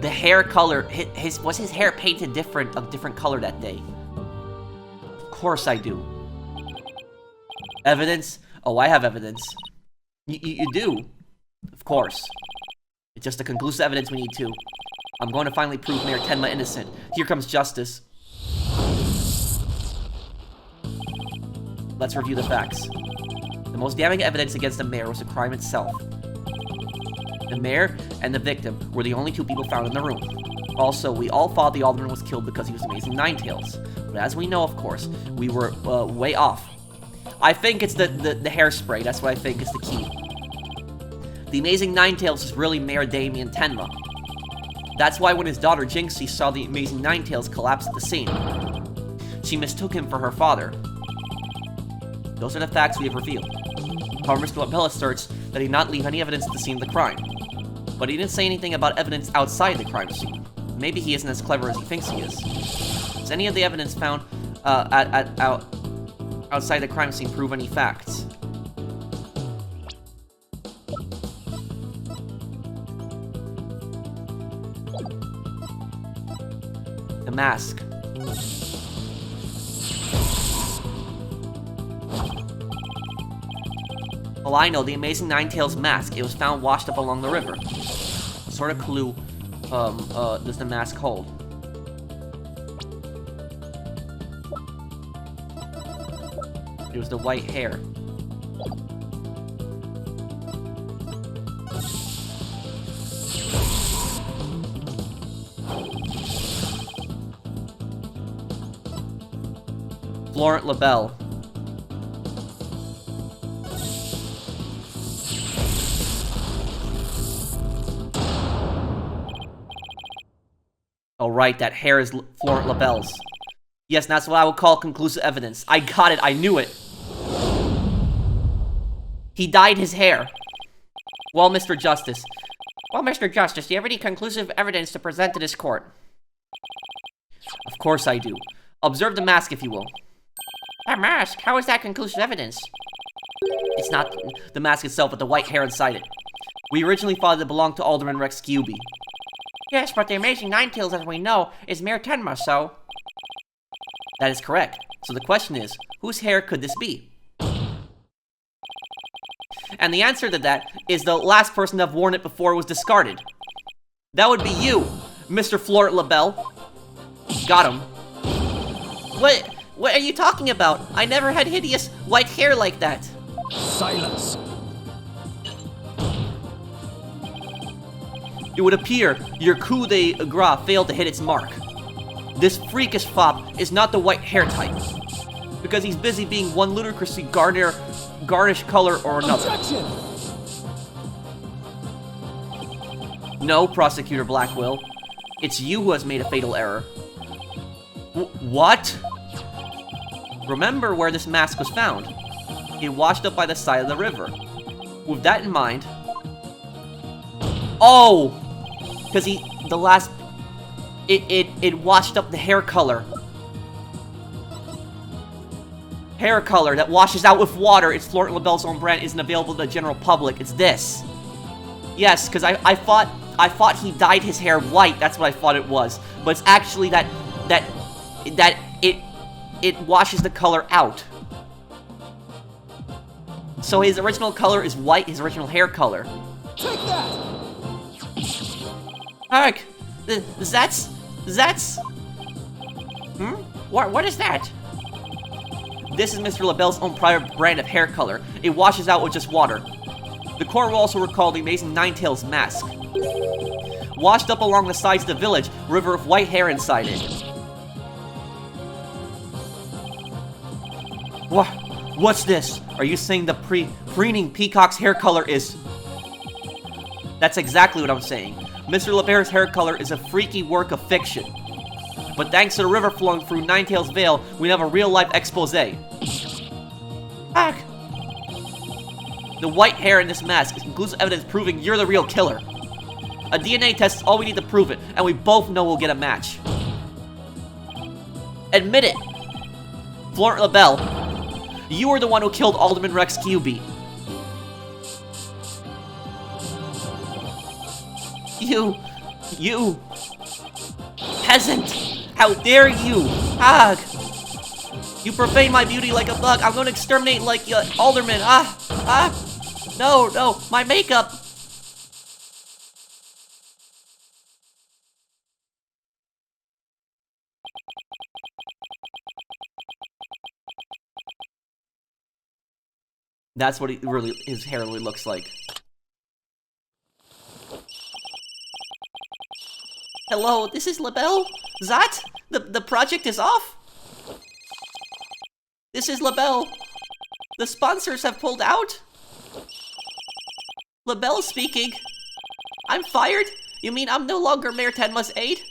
the hair color, was his hair painted a different color that day? Of course I do. Evidence? Oh, I have evidence. You do? Of course. It's just the conclusive evidence we need to. I'm going to finally prove Mayor Tenma innocent. Here comes justice. Let's review the facts. The most damning evidence against the mayor was the crime itself. The mayor and the victim were the only two people found in the room. Also, we all thought the alderman was killed because he was Amazing Ninetales. But as we know, of course, we were way off. I think it's the hairspray. That's what I think is the key. The Amazing Ninetales is really Mayor Damien Tenma. That's why when his daughter Jinxie saw the Amazing Ninetales collapse at the scene, she mistook him for her father. Those are the facts we have revealed. However, Mr. LaBelle asserts that he did not leave any evidence at the scene of the crime. But he didn't say anything about evidence outside the crime scene. Maybe he isn't as clever as he thinks he is. Does any of the evidence found outside the crime scene prove any facts? The mask. Well, I know, the Amazing Ninetales mask. It was found washed up along the river. What sort of clue does the mask hold? It was the white hair. Florent LaBelle. Oh, right, that hair is Florent LaBelle's. Yes, that's what I would call conclusive evidence. I got it, I knew it. He dyed his hair. Well, Mr. Justice. Well, Mr. Justice, do you have any conclusive evidence to present to this court? Of course I do. Observe the mask, if you will. That mask? How is that conclusive evidence? It's not the mask itself, but the white hair inside it. We originally thought it belonged to Alderman Rex Gyubi. Yes, but the Amazing Ninetales, as we know, is Mayor Tenma, so... That is correct. So the question is, whose hair could this be? And the answer to that is the last person to have worn it before it was discarded. That would be you, Mr. Florent LaBelle. Got him. What are you talking about? I never had hideous white hair like that. Silence. It would appear your coup de grace failed to hit its mark. This freakish fop is not the white hair type, because he's busy being one ludicrously garnish color or another. Objection! No, Prosecutor Blackwell. It's you who has made a fatal error. What? Remember where this mask was found. It washed up by the side of the river. With that in mind... Oh! Because it washed up the hair color. Hair color that washes out with water. It's Florent LaBelle's own brand, isn't available to the general public. It's this. Yes, because I thought he dyed his hair white. That's what I thought it was. But it's actually that it washes the color out. So his original color is white, his original hair color. Take that! Hark! That's... What is that? This is Mr. LaBelle's own private brand of hair color. It washes out with just water. The court will also recall the Amazing Ninetales mask. Washed up along the sides of the village, river of white hair inside it. What's this? Are you saying the preening peacock's hair color is... That's exactly what I'm saying. Mr. LaBelle's hair color is a freaky work of fiction. But thanks to the river flowing through Ninetales Vale, we have a real-life expose. Hark! The white hair in this mask is conclusive evidence proving you're the real killer. A DNA test is all we need to prove it, and we both know we'll get a match. Admit it! Florent LaBelle, you were the one who killed Alderman Rex Gyubi. You... peasant! How dare you! Ugh! You profane my beauty like a bug. I'm gonna exterminate like alderman. No, my makeup. That's what his hair really looks like. Hello, this is LaBelle? That? The project is off? This is LaBelle. The sponsors have pulled out? LaBelle speaking. I'm fired? You mean I'm no longer Mayor Tenma's aide?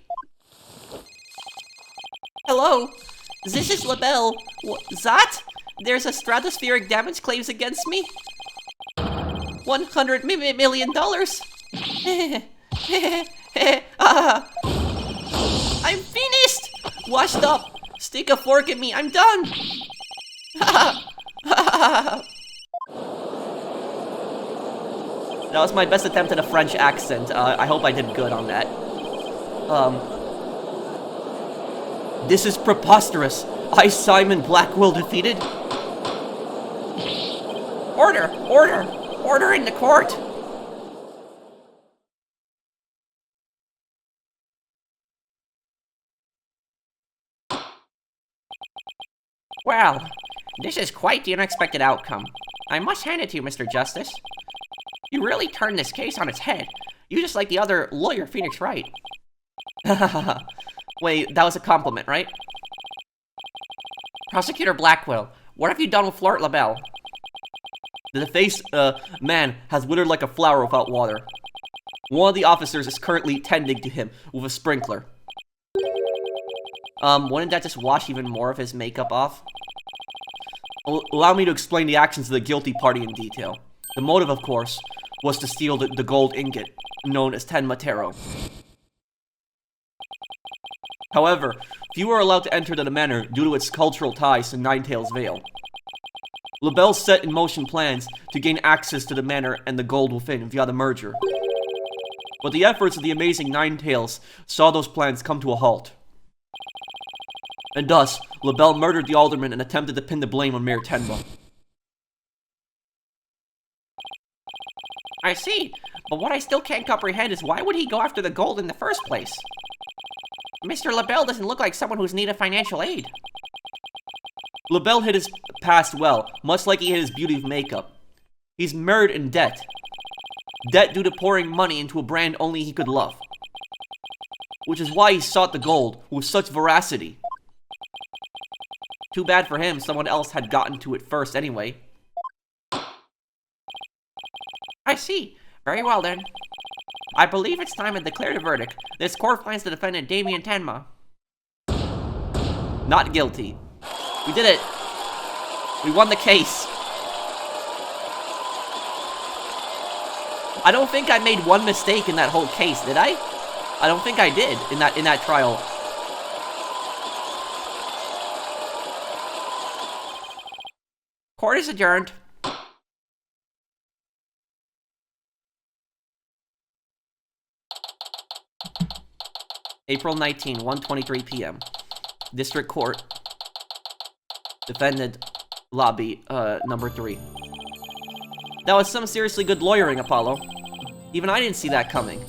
Hello, this is LaBelle. That? There's a stratospheric damage claims against me? $100 million? I'm finished! Washed up! Stick a fork in me, I'm done! That was my best attempt at a French accent. I hope I did good on that. This is preposterous. I, Simon Blackwell, defeated. Order! Order in the court! Well, this is quite the unexpected outcome. I must hand it to you, Mr. Justice. You really turned this case on its head. You just like the other lawyer, Phoenix Wright. Wait, that was a compliment, right? Prosecutor Blackwell, what have you done with Flirt LaBelle? The defaced man has withered like a flower without water. One of the officers is currently tending to him with a sprinkler. Wouldn't that just wash even more of his makeup off? Allow me to explain the actions of the guilty party in detail. The motive, of course, was to steal the gold ingot, known as Tenma Taro. However, few are allowed to enter the manor due to its cultural ties to Ninetails Vale. LaBelle set in motion plans to gain access to the manor and the gold within via the merger. But the efforts of the amazing Ninetails saw those plans come to a halt. And thus, LaBelle murdered the alderman and attempted to pin the blame on Mayor Tenma. I see, but what I still can't comprehend is why would he go after the gold in the first place? Mr. LaBelle doesn't look like someone who's needed financial aid. LaBelle hid his past well, much like he hid his beauty with makeup. He's married in debt. Debt due to pouring money into a brand only he could love. Which is why he sought the gold with such veracity. Too bad for him, someone else had gotten to it first anyway. I see. Very well then. I believe it's time to declare the verdict. This court finds the defendant Damien Tenma not guilty. We did it. We won the case. I don't think I made one mistake in that whole case, did I? I don't think I did in that trial. Court is adjourned. April 19, 1:23 p.m. District Court. Defendant Lobby, number 3. That was some seriously good lawyering, Apollo. Even I didn't see that coming.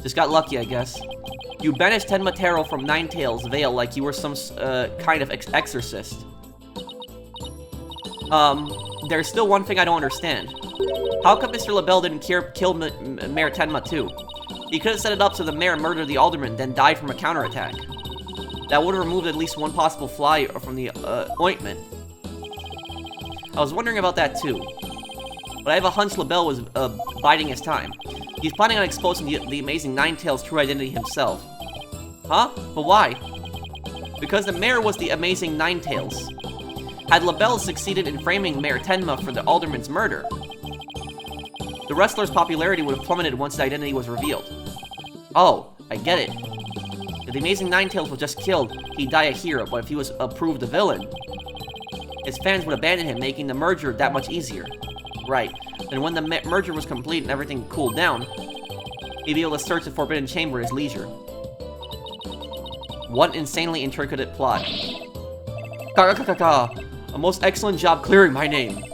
Just got lucky, I guess. You banished Tenma Taro from Ninetails Vale like you were some kind of exorcist. There's still one thing I don't understand. How come Mr. LaBelle didn't kill Mayor Tenma too? He could have set it up so the mayor murdered the alderman, then died from a counterattack. That would have removed at least one possible fly from the ointment. I was wondering about that too. But I have a hunch LaBelle was biding his time. He's planning on exposing the amazing Ninetails' true identity himself. Huh? But why? Because the mayor was the amazing Ninetails. Had LaBelle succeeded in framing Mayor Tenma for the alderman's murder, the wrestler's popularity would have plummeted once his identity was revealed. Oh, I get it. If the amazing Ninetails was just killed, he'd die a hero, but if he was approved a villain, his fans would abandon him, making the merger that much easier. Right. Then when the merger was complete and everything cooled down, he'd be able to search the Forbidden Chamber at his leisure. What insanely intricate plot. Ka. A most excellent job clearing my name.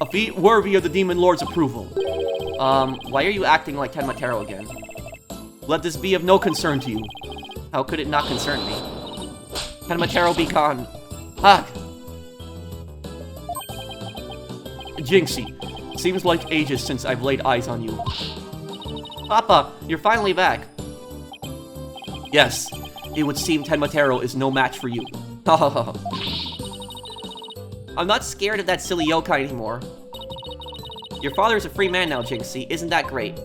A feat worthy of the Demon Lord's approval. Why are you acting like Tenmatero again? Let this be of no concern to you. How could it not concern me? Tenmatero be gone. Hug! Jinxie, seems like ages since I've laid eyes on you. Papa, you're finally back. Yes, it would seem Tenmatero is no match for you. I'm not scared of that silly yokai anymore. Your father's a free man now, Jinxie. Isn't that great?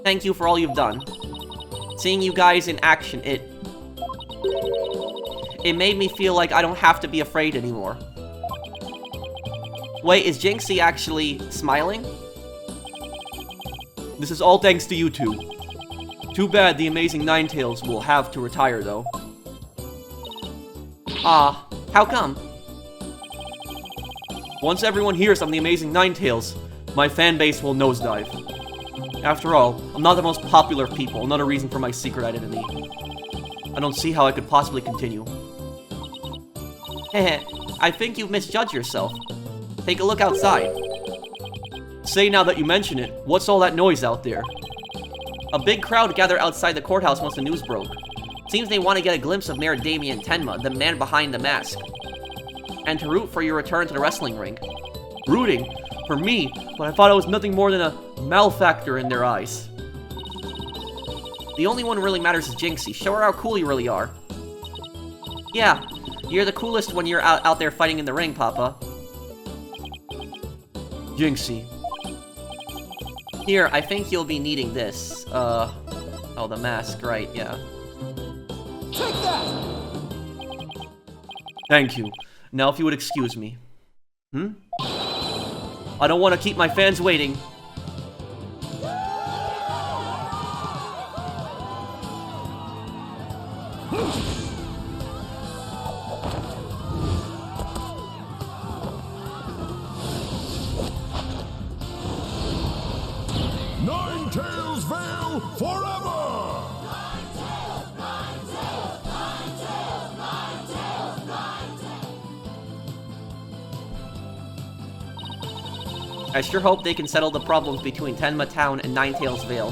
Thank you for all you've done. Seeing you guys in action, it made me feel like I don't have to be afraid anymore. Wait, is Jinxie actually smiling? This is all thanks to you two. Too bad the Amazing Ninetales will have to retire, though. Ah, how come? Once everyone hears I'm the Amazing Ninetales, my fan base will nosedive. After all, I'm not the most popular of people, another reason for my secret identity. I don't see how I could possibly continue. Heh, I think you've misjudged yourself. Take a look outside. Say now that you mention it, what's all that noise out there? A big crowd gathered outside the courthouse once the news broke. Seems they want to get a glimpse of Mayor Damien Tenma, the man behind the mask. And to root for your return to the wrestling ring. Rooting? For me? But I thought I was nothing more than a malefactor in their eyes. The only one who really matters is Jinxie. Show her how cool you really are. Yeah, you're the coolest when you're out there fighting in the ring, Papa. Jinxie. Here, I think you'll be needing this. Oh, the mask, right, yeah. Take that! Thank you. Now if you would excuse me. I don't want to keep my fans waiting. Ninetales Vale forever! I sure hope they can settle the problems between Tenma Town and Ninetales Vale.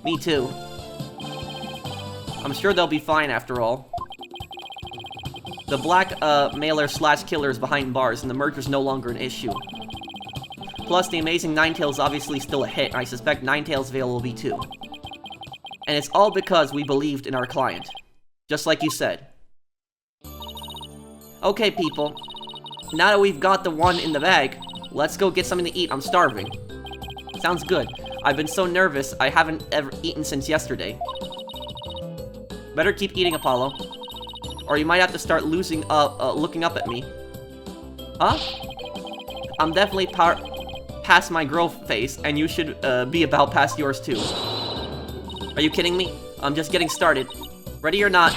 Me too. I'm sure they'll be fine after all. The black mailer/killer is behind bars, and the merger's no longer an issue. Plus, the Amazing Ninetales is obviously still a hit, and I suspect Ninetales Vale will be too. And it's all because we believed in our client. Just like you said. Okay, people. Now that we've got the one in the bag, let's go get something to eat. I'm starving. Sounds good. I've been so nervous, I haven't ever eaten since yesterday. Better keep eating, Apollo. Or you might have to start looking up at me. Huh? I'm definitely past my girl phase, and you should be about past yours too. Are you kidding me? I'm just getting started. Ready or not,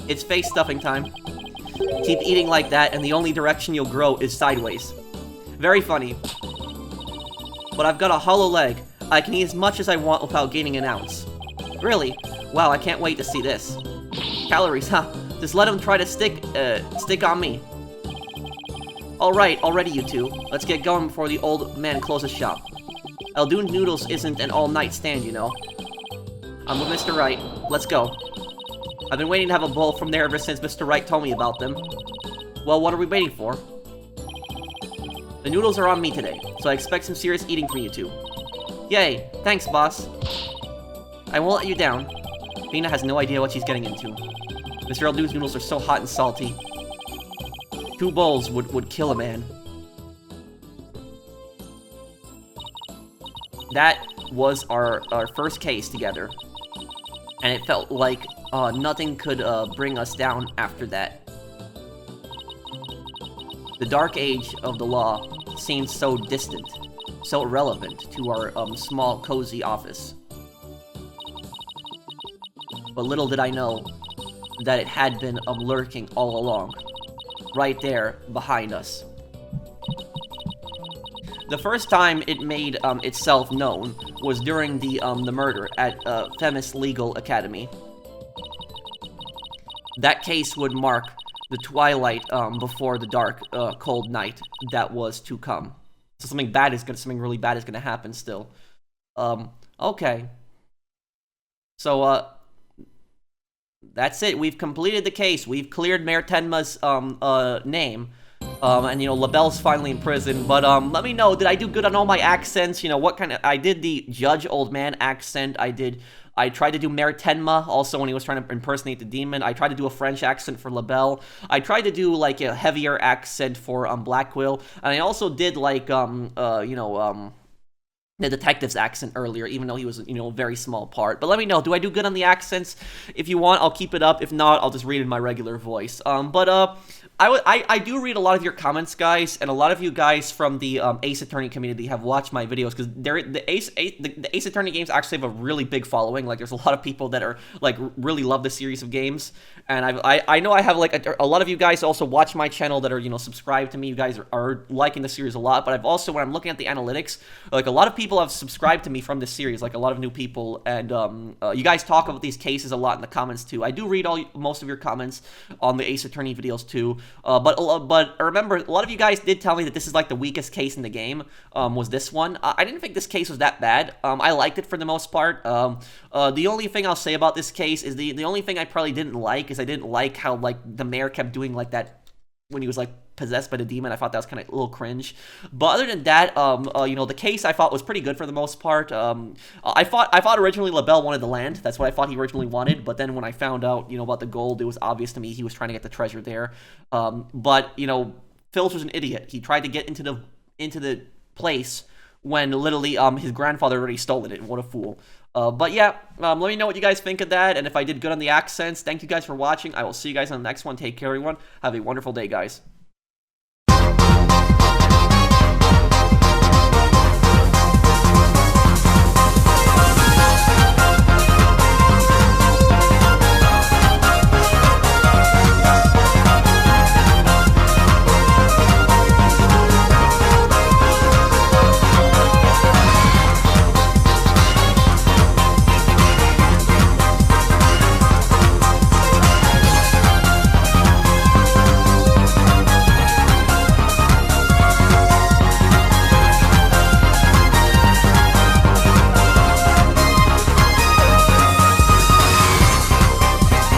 it's face stuffing time. Keep eating like that, and the only direction you'll grow is sideways. Very funny. But I've got a hollow leg. I can eat as much as I want without gaining an ounce. Really? Wow, I can't wait to see this. Calories, huh? Just let them try to stick on me. Alright, already you two. Let's get going before the old man closes shop. Eldoon Noodles isn't an all-night stand, you know. I'm with Mr. Wright. Let's go. I've been waiting to have a bowl from there ever since Mr. Wright told me about them. Well, what are we waiting for? The noodles are on me today, so I expect some serious eating from you two. Yay! Thanks, boss. I won't let you down. Fina has no idea what she's getting into. Mr. Eldoon's noodles are so hot and salty. 2 bowls would kill a man. That was our first case together. And it felt like nothing could bring us down after that. The dark age of the law seemed so distant, so irrelevant to our small, cozy office. But little did I know that it had been lurking all along, right there behind us. The first time it made itself known was during the murder at Themis Legal Academy. that case would mark the twilight before the dark, cold night that was to come. So something really bad is gonna happen still. Okay. So, that's it. We've completed the case. We've cleared Mayor Tenma's, name. And, you know, LaBelle's finally in prison. But, let me know, did I do good on all my accents? You know, what kind of... I did the Judge Old Man accent. I tried to do Mayor Tenma, also when he was trying to impersonate the demon. I tried to do a French accent for LaBelle. I tried to do, like, a heavier accent for, Black Quill. And I also did, like, the detective's accent earlier, even though he was, you know, a very small part. But let me know, do I do good on the accents? If you want, I'll keep it up. If not, I'll just read in my regular voice. I do read a lot of your comments, guys, and a lot of you guys from the Ace Attorney community have watched my videos, because the Ace Attorney games actually have a really big following. Like, there's a lot of people that are, like, really love the series of games, and I know I have, like, a lot of you guys also watch my channel that are, you know, subscribed to me. You guys are liking the series a lot, but I've also, when I'm looking at the analytics, like, a lot of people have subscribed to me from this series, like, a lot of new people, and you guys talk about these cases a lot in the comments, too. I do read most of your comments on the Ace Attorney videos, too. But remember, a lot of you guys did tell me that this is like the weakest case in the game, was this one. I didn't think this case was that bad. I liked it for the most part. The only thing I'll say about this case is the only thing I probably didn't like is I didn't like how, like, the mayor kept doing, like, that when he was, like, possessed by the demon. I thought that was kind of a little cringe. But other than that, you know, the case I thought was pretty good for the most part. I thought originally LaBelle wanted the land. That's what I thought he originally wanted. But then when I found out, you know, about the gold, it was obvious to me he was trying to get the treasure there. But, you know, Phil's was an idiot. He tried to get into the place when literally his grandfather already stolen it. What a fool. But yeah, let me know what you guys think of that, and if I did good on the accents. Thank you guys for watching. I will see you guys on the next one. Take care, everyone. Have a wonderful day, guys.